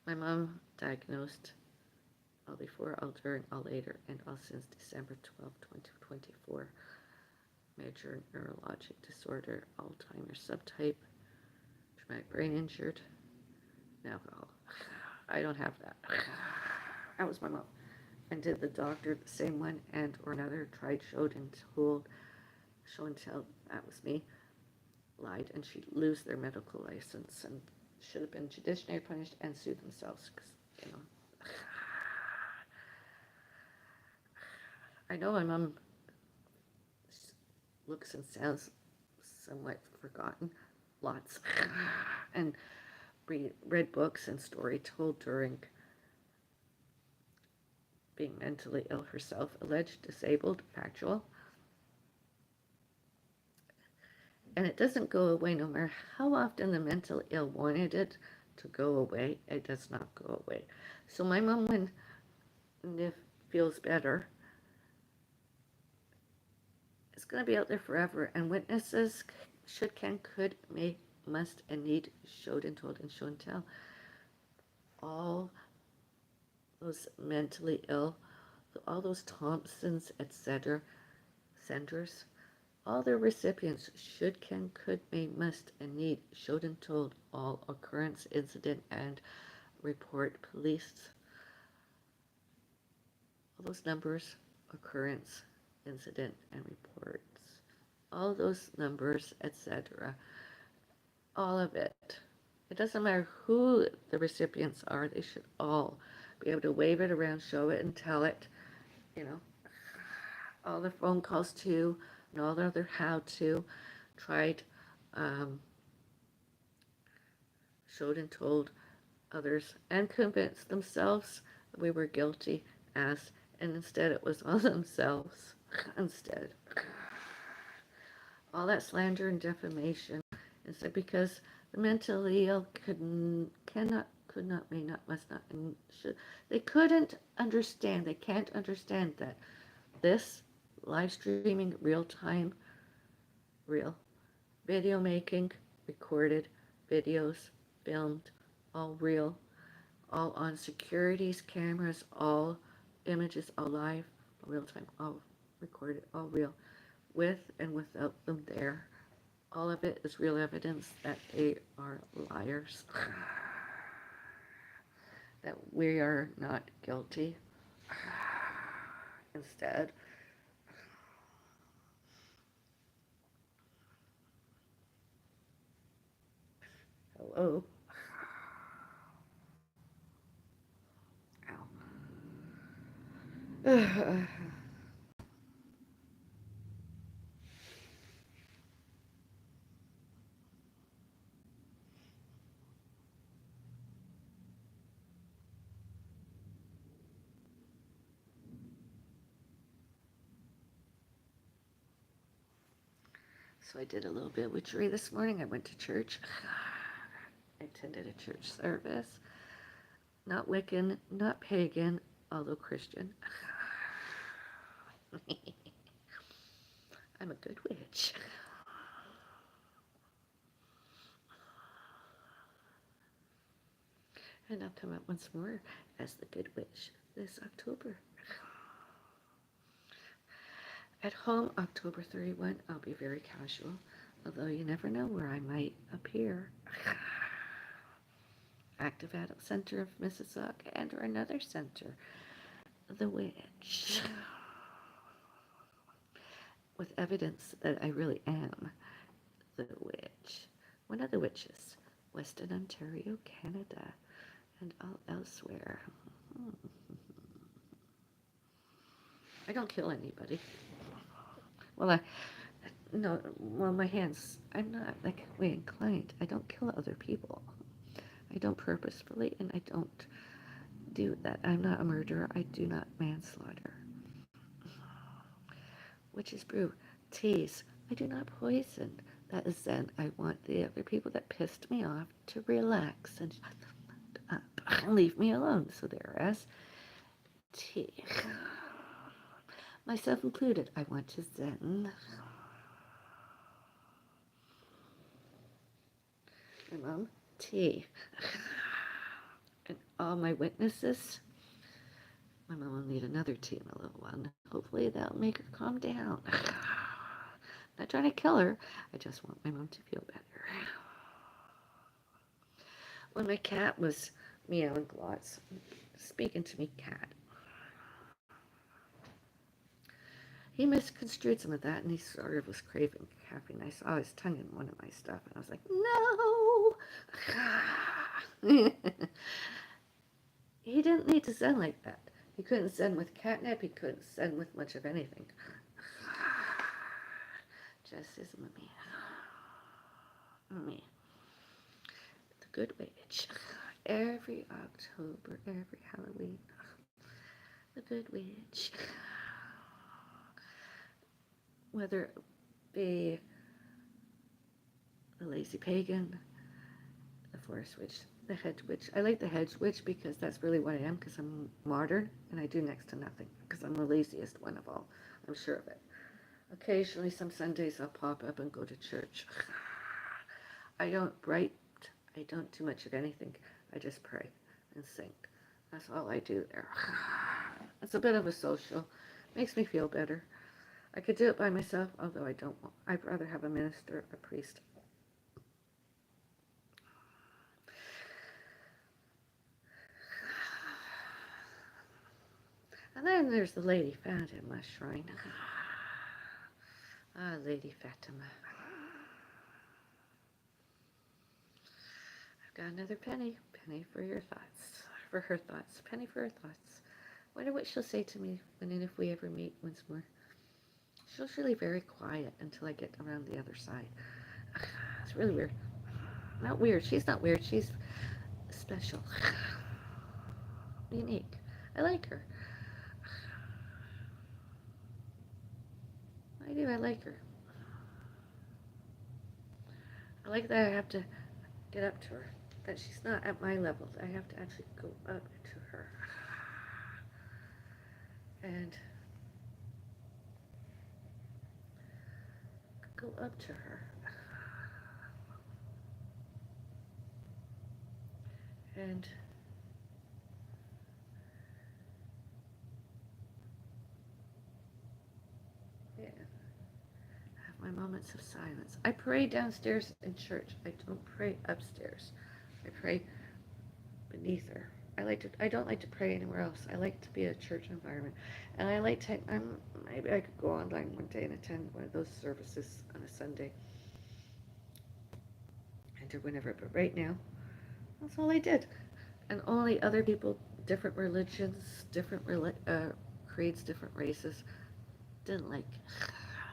My mom diagnosed all before, all during, all later, and all since December 12, 2024. Major neurologic disorder, Alzheimer's subtype, traumatic brain injured, and alcohol. I don't have that. That was my mom. And did the doctor the same one and or another, tried, showed and told, show and tell, that was me, lied, and she'd lose their medical license and should have been judicially punished and sued themselves, because, you know. I know my mom looks and sounds somewhat forgotten, lots, and read books and story told during being mentally ill herself, alleged disabled, factual. And it doesn't go away no matter how often the mentally ill wanted it to go away, it does not go away. So my mom, when Nif feels better, it's going to be out there forever, and witnesses should, can, could, may, must, and need, showed and told and show and tell. All those mentally ill, all those Thompsons, etc., senders, all their recipients should, can, could, may, must, and need, showed and told all occurrence, incident, and report police. All those numbers, occurrence, incident, and reports. All those numbers, etc., all of it. It doesn't matter who the recipients are, they should all be able to wave it around, show it, and tell it, you know, all the phone calls too, and all the other how to, tried, um, showed and told others, and convinced themselves that we were guilty as, and instead it was all themselves. Instead, all that slander and defamation, instead because the mentally ill could not, may not, must not, and should, they couldn't understand, they can't understand that this live streaming, real time, real video making, recorded videos, filmed, all real, all on securities cameras, all images, all live, all real time, all recorded, all real, with and without them there. All of it is real evidence that they are liars, that we are not guilty. Instead, hello. Ow. So I did a little bit of witchery this morning. I went to church. I attended a church service. Not Wiccan, not pagan, although Christian. I'm a good witch. And I'll come out once more as the good witch this October. At home, October 31, I'll be very casual, although you never know where I might appear. Active Adult Center of Mississauga and or another center, the witch. With evidence that I really am the witch. One of the witches, Western Ontario, Canada, and all elsewhere. I don't kill anybody. Well, no, well, my hands, I'm not like way inclined. I don't kill other people. I don't purposefully, and I don't do that. I'm not a murderer. I do not manslaughter. Witch's brew, teas. I do not poison. That is then I want the other people that pissed me off to relax and shut the fuck up and leave me alone. So there as tea. Myself included. I want to zen. My mom, tea. And all my witnesses, my mom will need another tea in a little while. Hopefully that'll make her calm down. Not trying to kill her. I just want my mom to feel better. When my cat was meowing lots, speaking to me, cat, he misconstrued some of that and he sort of was craving caffeine. I saw his tongue in one of my stuff and I was like, no! He didn't need to zen like that. He couldn't zen with catnip. He couldn't zen with much of anything. Just as me. The good witch. Every October, every Halloween. The good witch. Whether it be the lazy pagan, the forest witch, the hedge witch. I like the hedge witch because that's really what I am, because I'm modern and I do next to nothing, because I'm the laziest one of all. I'm sure of it. Occasionally, some Sundays, I'll pop up and go to church. I don't write. I don't do much of anything. I just pray and sing. That's all I do there. It's a bit of a social. Makes me feel better. I could do it by myself, although I don't. I'd rather have a minister, a priest. And then there's the Lady Fatima shrine. Ah, Lady Fatima. Got another penny. Penny for your thoughts. For her thoughts. Penny for her thoughts. Wonder what she'll say to me when and if we ever meet once more. She's usually very quiet until I get around the other side. It's really weird. Not weird. She's not weird. She's special. Unique. I like her. I do. I like her. I like that I have to get up to her. That she's not at my level. I have to actually go up to her. And go up to her. And yeah, have my moments of silence. I pray downstairs in church. I don't pray upstairs. I pray beneath her. I don't like to pray anywhere else. I like to be a church environment. And I like to maybe I could go online one day and attend one of those services on a Sunday. Enter whenever, but right now, that's all I did. And only other people, different religions, different creeds, different races, didn't like.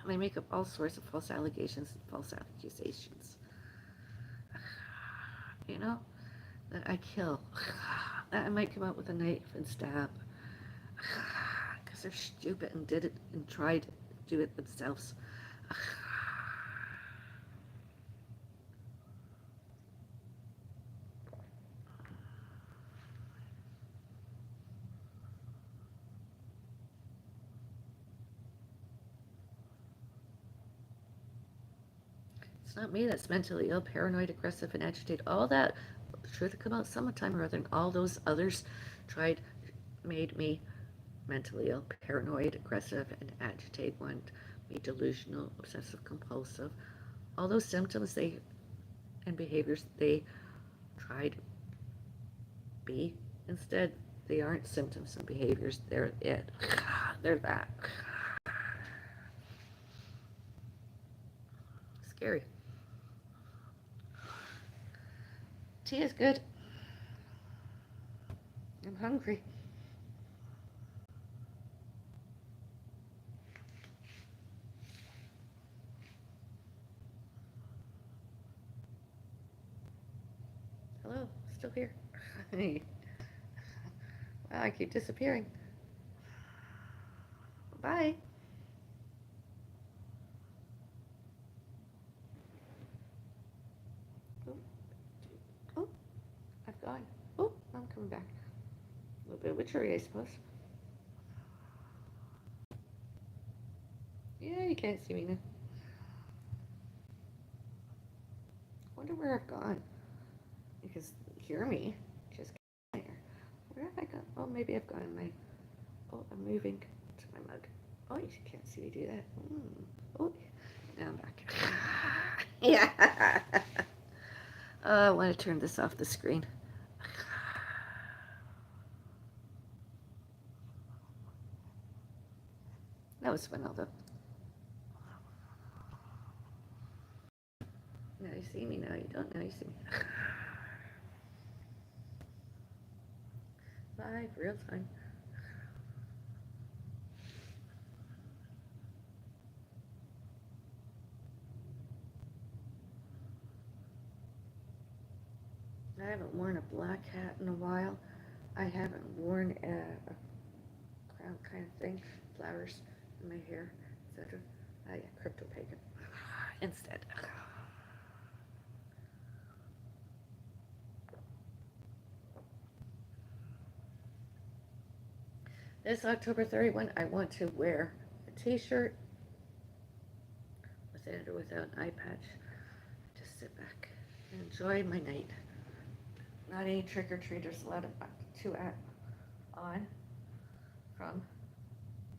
They make up all sorts of false allegations and false accusations. You know, that I kill. That I might come out with a knife and stab. Because they're stupid and did it and tried to do it themselves. It's not me that's mentally ill, paranoid, aggressive, and agitated. All that, the truth will come out sometime or other, and all those others made me mentally ill, paranoid, aggressive, and agitated, want me delusional, obsessive, compulsive. All those symptoms and behaviors they tried be. Instead, they aren't symptoms and behaviors. They're it. They're that. Scary. Tea is good. I'm hungry. Hello, still here. Wow, I keep disappearing. Bye. Oh, oh, I've gone. Oh, I'm coming back. A little bit of witchery, I suppose. Yeah, you can't see me now. Wonder where I've gone. You can hear me. Just there. Where have I gone? Oh, maybe I've gone in my. Oh, I'm moving to my mug. Oh, you can't see me do that. Oh, now I'm back. Yeah. I want to turn this off the screen. That was fun, although. Now you see me, now you don't, now you see me. Live, real time. I haven't worn a black hat in a while. I haven't worn a crown kind of thing, flowers in my hair, etc. Yeah, crypto pagan instead. This October 31, I want to wear a t-shirt with it or without an eye patch. Just sit back and enjoy my night. Not any trick-or-treaters allowed to act on from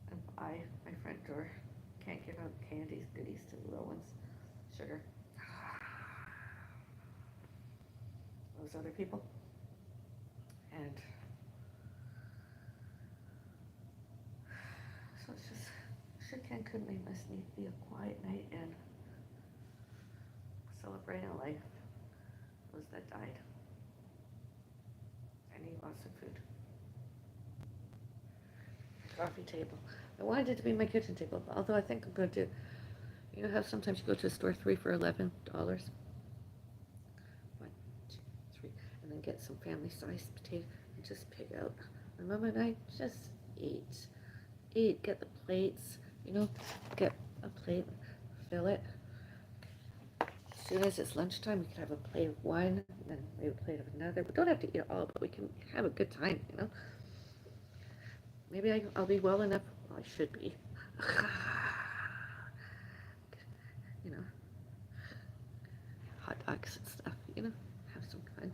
and by my front door. Can't give out candies, goodies to the little ones. Sugar. Those other people. And so it's just, sure Cancun must need to be a quiet night and celebrating life. Those that died. eat lots of food. Coffee table. I wanted it to be my kitchen table, although I think I'm going to, you know how sometimes you go to a store 3 for $11? One, two, three, and then get some family-sized potato and just pick out. My mom and I just eat, eat. Get the plates, you know, get a plate, fill it. As soon as it's lunchtime, we can have a plate of one, then maybe a plate of another. We don't have to eat it all, but we can have a good time, you know. Maybe I'll be well enough. Well, I should be. You know, hot dogs and stuff. You know, have some fun.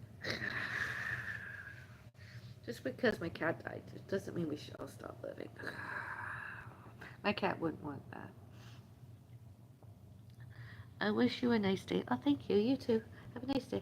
Just because my cat died, it doesn't mean we should all stop living. My cat wouldn't want that. I wish you a nice day. Oh, thank you. You too. Have a nice day.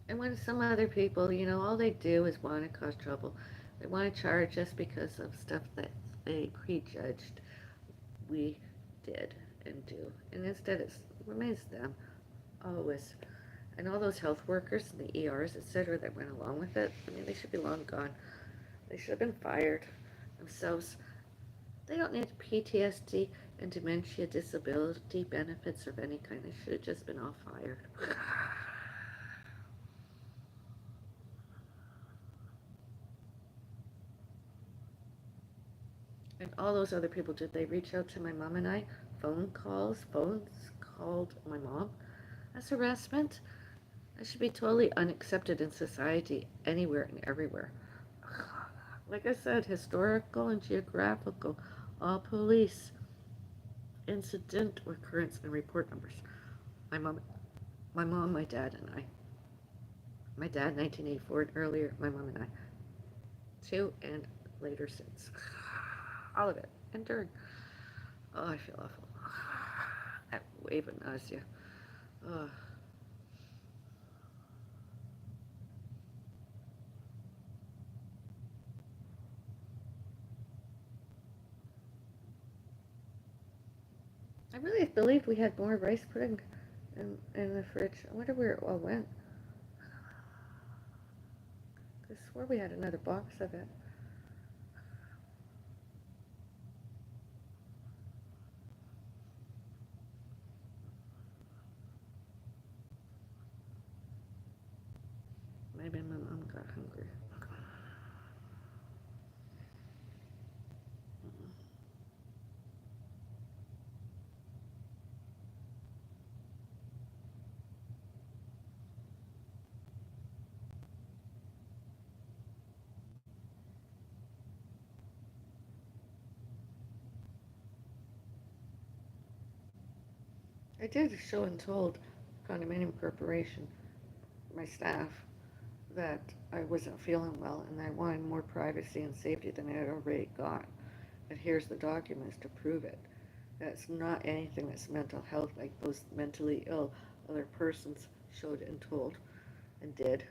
And when some other people, you know, all they do is want to cause trouble. They want to charge us because of stuff that they prejudged we did and do. And instead, it remains them always. And all those health workers and the ERs, etc., that went along with it, I mean, they should be long gone. They should have been fired themselves. They don't need PTSD and dementia disability benefits of any kind. They should have just been all fired. And all those other people, did they reach out to my mom and I? Phones called my mom? That's harassment. That should be totally unaccepted in society, anywhere and everywhere. Like I said, historical and geographical, all police, incident occurrence and report numbers. My mom, my dad, and I. My dad, 1984 and earlier, my mom and I. Two and later since. All of it. And during. Oh, I feel awful. That wave of nausea. Oh. I really believed we had more rice pudding in the fridge. I wonder where it all went. I swore we had another box of it. Maybe my mom got hungry. I did show and told condominium corporation, my staff, that I wasn't feeling well and I wanted more privacy and safety than I had already got. And here's the documents to prove it. That's not anything that's mental health like those mentally ill other persons showed and told and did.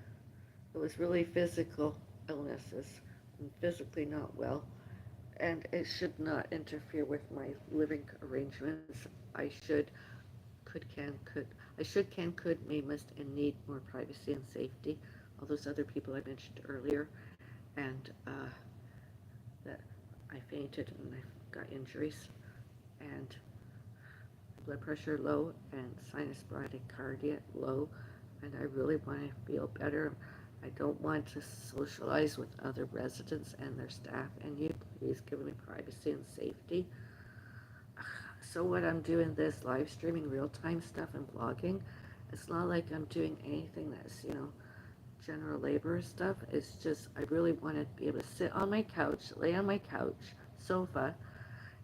It was really physical illnesses and physically not well. And it should not interfere with my living arrangements. I should, could. I should, can, could, may, must, and need more privacy and safety. All those other people I mentioned earlier. And that I fainted and I got injuries. And blood pressure low and sinus bradycardia low, and I really want to feel better. I don't want to socialize with other residents and their staff, and you please give me privacy and safety. So what I'm doing this live streaming real time stuff and blogging, it's not like I'm doing anything that's, you know, general labor stuff. It's just I really want to be able to sit on my couch, lay on my couch, sofa,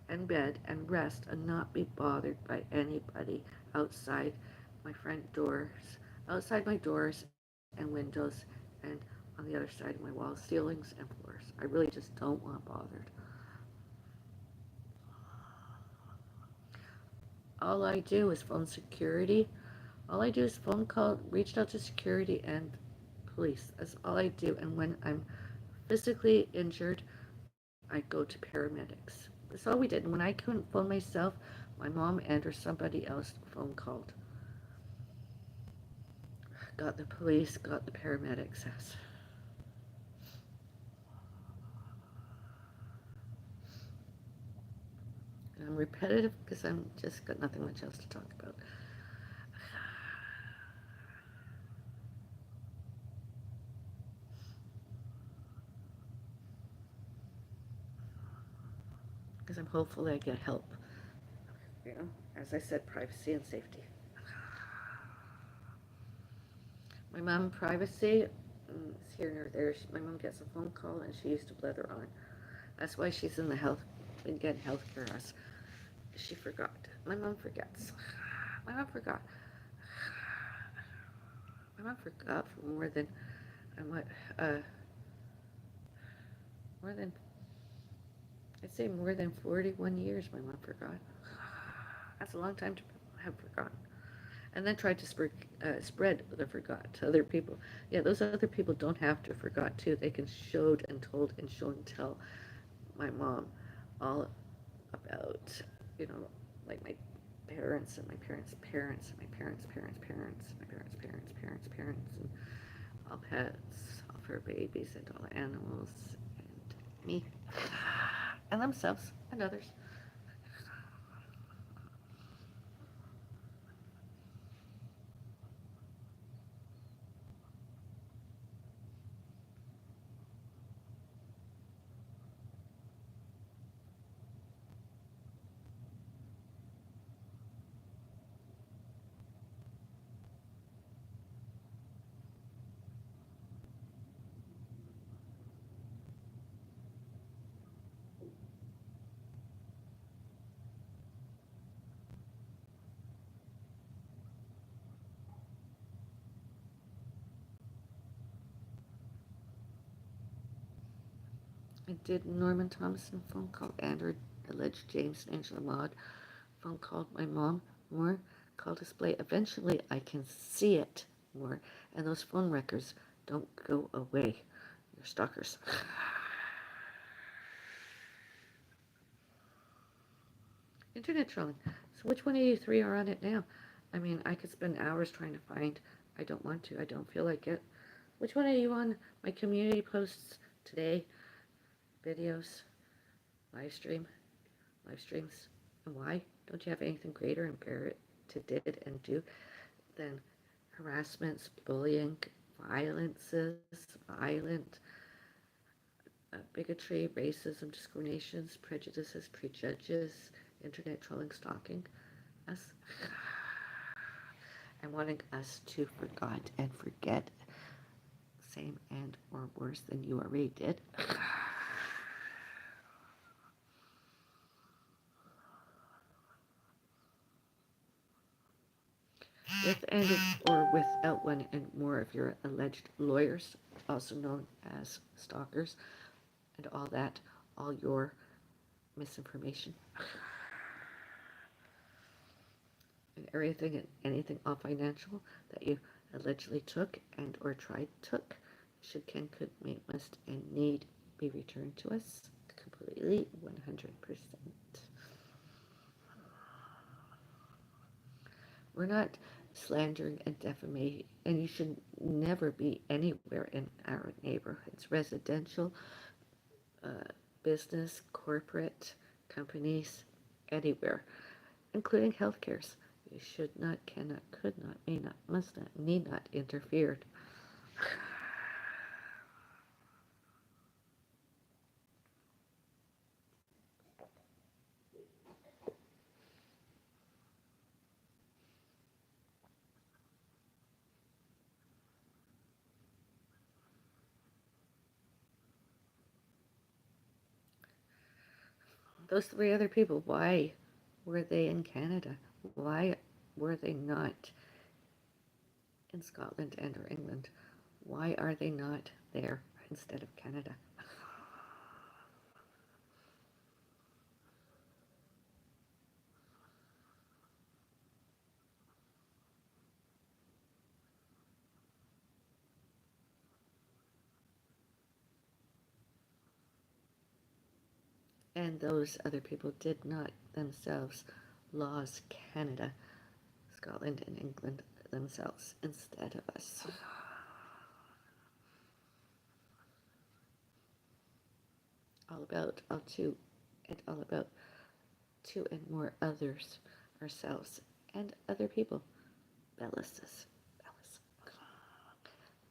and bed and rest and not be bothered by anybody outside my front doors, outside my doors and windows and on the other side of my walls, ceilings and floors. I really just don't want bothered. All I do is phone security. All I do is phone call, reached out to security and police. That's all I do. And when I'm physically injured, I go to paramedics. That's all we did. And when I couldn't phone myself, my mom and or somebody else phone called. Got the police, got the paramedics. And I'm repetitive because I'm just got nothing much else to talk about. Because I'm hopeful that I get help. You know, as I said, privacy and safety. My mom, privacy is here nor there. My mom gets a phone call and she used to blether on. That's why she's in the health, been getting health care. She forgot. My mom forgets. My mom forgot. My mom forgot for uh, more than, I'd say more than 41 years. My mom forgot. That's a long time to have forgotten. And then tried to spread the forgot to other people. Yeah, those other people don't have to forgot too. They can showed and told and show and tell my mom all about, you know, like my parents and my parents' parents and my parents' parents' parents, my parents' parents' parents' parents, and all pets, all fur babies and all animals, and me, and themselves, and others. I did Norman Thomason phone call, Andrew alleged James and Angela Maud phone called my mom more, call display. Eventually, I can see it more, and those phone records don't go away. You're stalkers. Internet trolling. So which one of you three are on it now? I mean, I could spend hours trying to find. I don't want to. I don't feel like it. Which one are you on my community posts today? Videos, live stream, live streams. And why? Don't you have anything greater and better to did and do than harassments, bullying, violences, violent bigotry, racism, discriminations, prejudices, prejudges, internet trolling, stalking us, and wanting us to forget and forget, same and or worse than you already did. With and or without one and more of your alleged lawyers, also known as stalkers, and all that, all your misinformation, and everything and anything all financial that you allegedly took and or tried took, should, can, could, may, must, and need be returned to us completely, 100%. We're not slandering and defamation, and you should never be anywhere in our neighborhoods, residential, uh, business, corporate, companies, anywhere, including healthcares. You should not, cannot, could not, may not, must not, need not interfere. Those three other people, why were they in Canada? Why were they not in Scotland and or England? Why are they not there instead of Canada? And those other people did not themselves laws Canada, Scotland, and England themselves instead of us. All about all two, and all about two and more others, ourselves, and other people. Bellis's, Bellis,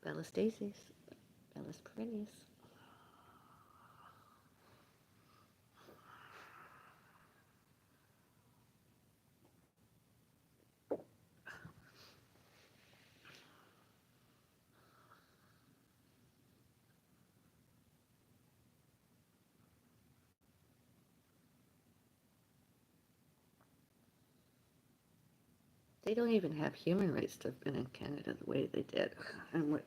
Bellis daisies, Bellis perennials. They don't even have human rights to have been in Canada the way they did, and what,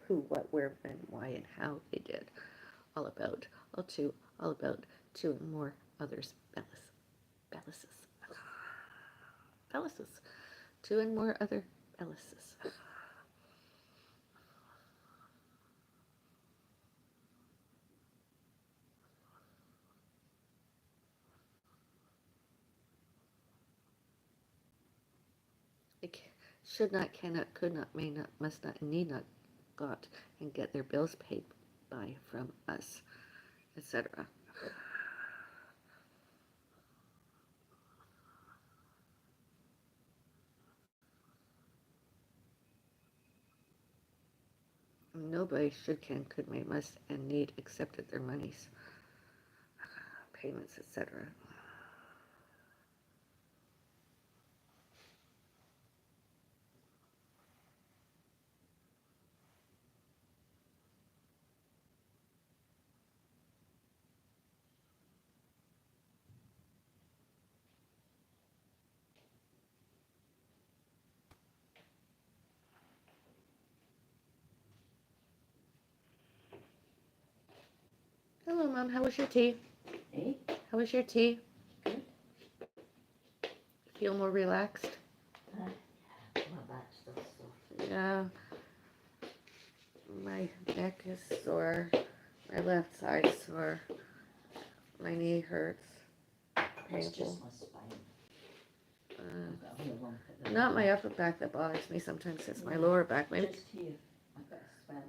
who, what, where, when, why, and how they did. All about, all about two and more others. Bellises, Bellises, two and more other Bellises. They should not, cannot, could not, may not, must not, need not, got, and get their bills paid by, from us, etc. Nobody should, can, could, may, must, and need accepted their monies, payments, etc. Hello, Mom. How was your tea? Hey, How was your tea? good. Feel more relaxed? My back's still sore. Yeah. My neck is sore. My left side's sore. My knee hurts. It's Painful. just my spine. I've got a whole lump at the Not my bottom. upper back that bothers me. Sometimes it's my lower back. Maybe. Just here. I've got a swelling.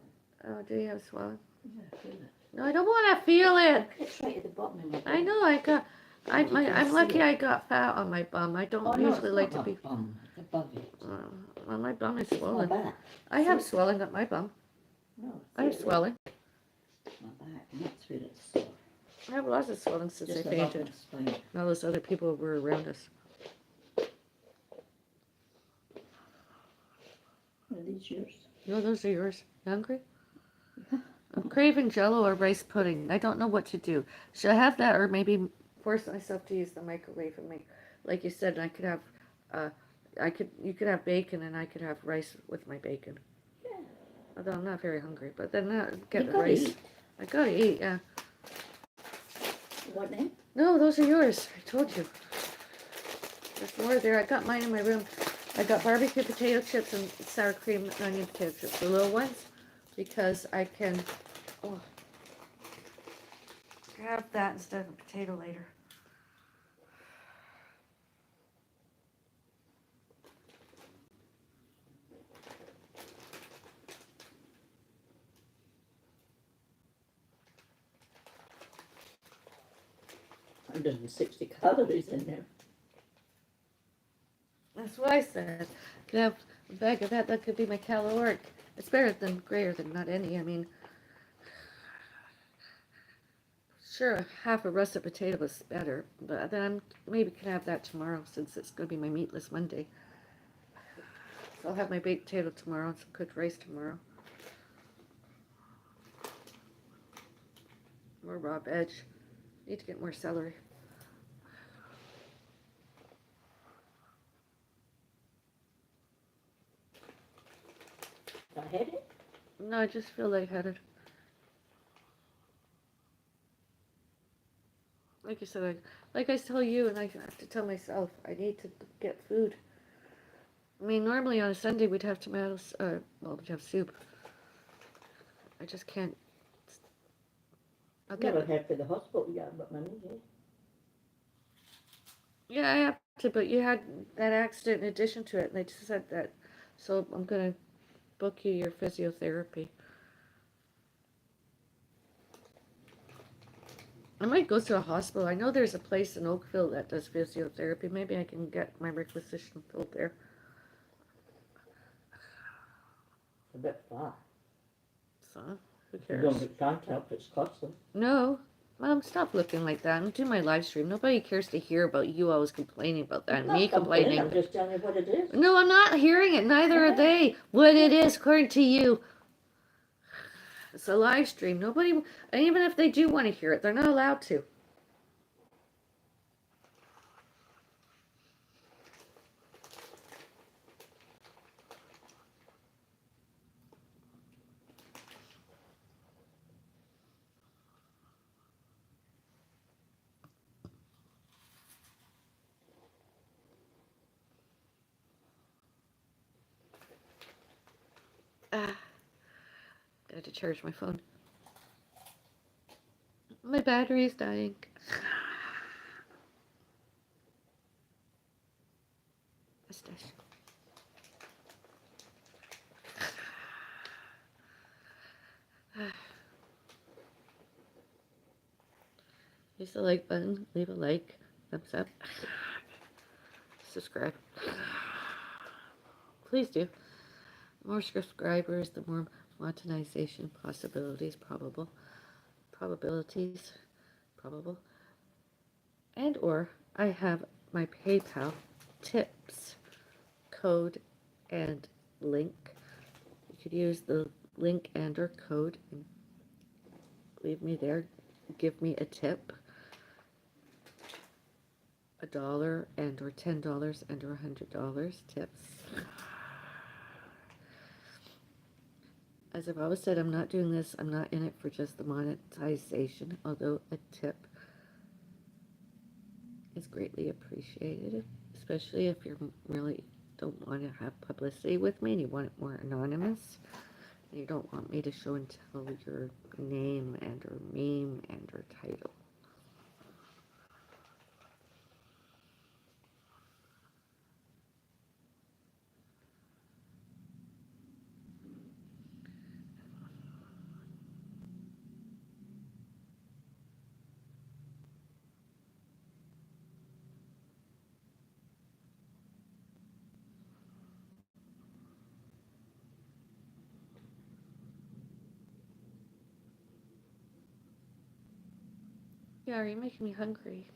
Oh, do you have swelling? Yeah, I feel it. No, I don't want to feel it. It's right at the bottom of my bum. I know. I got. You can I'm see lucky it. I got fat on my bum. I don't Oh no, usually it's like not to my be. bum. It's above it. Well, my bum is It's my swollen. back. I have See? swelling at my bum. No, I have see it? swelling. My back, and that's where it's sore. I have lots of swelling since Just I above fainted. my spine. And all those other people were around us. Are these yours? No, those are yours. You hungry? I'm craving Jello or rice pudding. I don't know what to do. Should I have that, or maybe force myself to use the microwave and make, like you said, I could have, uh, you could have bacon and I could have rice with my bacon. Yeah. Although I'm not very hungry, but then get You the gotta rice. eat. I gotta eat, yeah. What name? No, those are yours. I told you. There's more there. I got mine in my room. I got barbecue potato chips and sour cream and onion potato chips, the little ones, because I can have that instead of a potato later. Hundred and 60 calories in there. That's what I said. Could have a bag of that. That could be my caloric. It's better than grayer than not any. I mean, sure, half a russet potato is better, but then I'm maybe can have that tomorrow since it's going to be my meatless Monday. So I'll have my baked potato tomorrow and some cooked rice tomorrow. More raw veg. Need to get more celery. I had it. No, I just feel lightheaded. Like I said, like I tell you, and I have to tell myself, I need to get food. I mean, normally on a Sunday we'd have tomatoes, well, we'd have soup. I just can't. I'll Never get. head for the hospital yet, but my knee. Yeah, I have to, but you had that accident in addition to it, and they just said that. So I'm gonna book you your physiotherapy. I might go to a hospital. I know there's a place in Oakville that does physiotherapy. Maybe I can get my requisition filled there. It's a bit far. So, who If you don't cares? get signed up, it's costly. No. Mom, stop looking like that. I'm doing my live stream. Nobody cares to hear about you always complaining about that I'm and not me complaining, complaining. I'm just telling you what it is. No, I'm not hearing it. Neither are they. What it is, according to you. It's a live stream. Nobody, and even if they do want to hear it, they're not allowed to. Ah, got to charge my phone. My battery is dying. Mustache. Use the like button, leave a like, thumbs up, subscribe. Please do. The more subscribers, the more monetization possibilities, probabilities, probable. And or I have my PayPal tips code and link. You could use the link and or code and leave me there. Give me a tip. $1 and or $10 and or $100 tips. As I've always said, I'm not doing this. I'm not in it for just the monetization, although a tip is greatly appreciated, especially if you really don't want to have publicity with me and you want it more anonymous. And you don't want me to show and tell your name and or meme and or title. Yeah, you're making me hungry.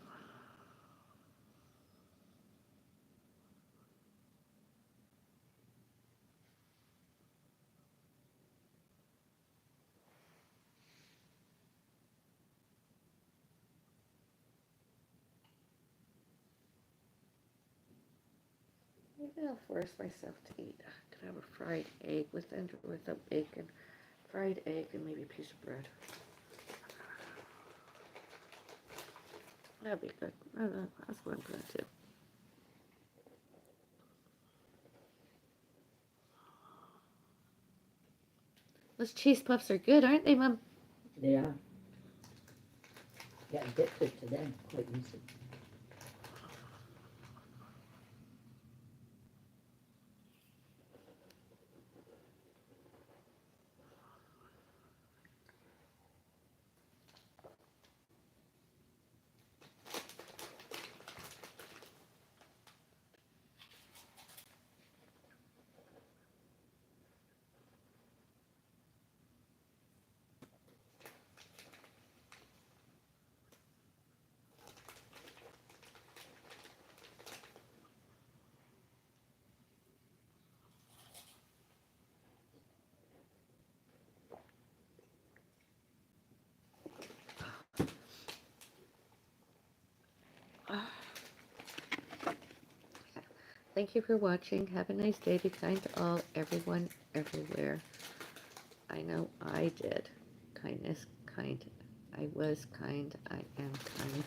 Maybe I'll force myself to eat. I could have a fried egg without bacon. Fried egg and maybe a piece of bread. That'd be good. That's what I'm going to do. Those cheese puffs are good, aren't they, Mom? They are. Get addicted to them quite easy. Thank you for watching. Have a nice day. Be kind to all, everyone, everywhere. I know I did. Kindness, kind. I was kind. I am kind.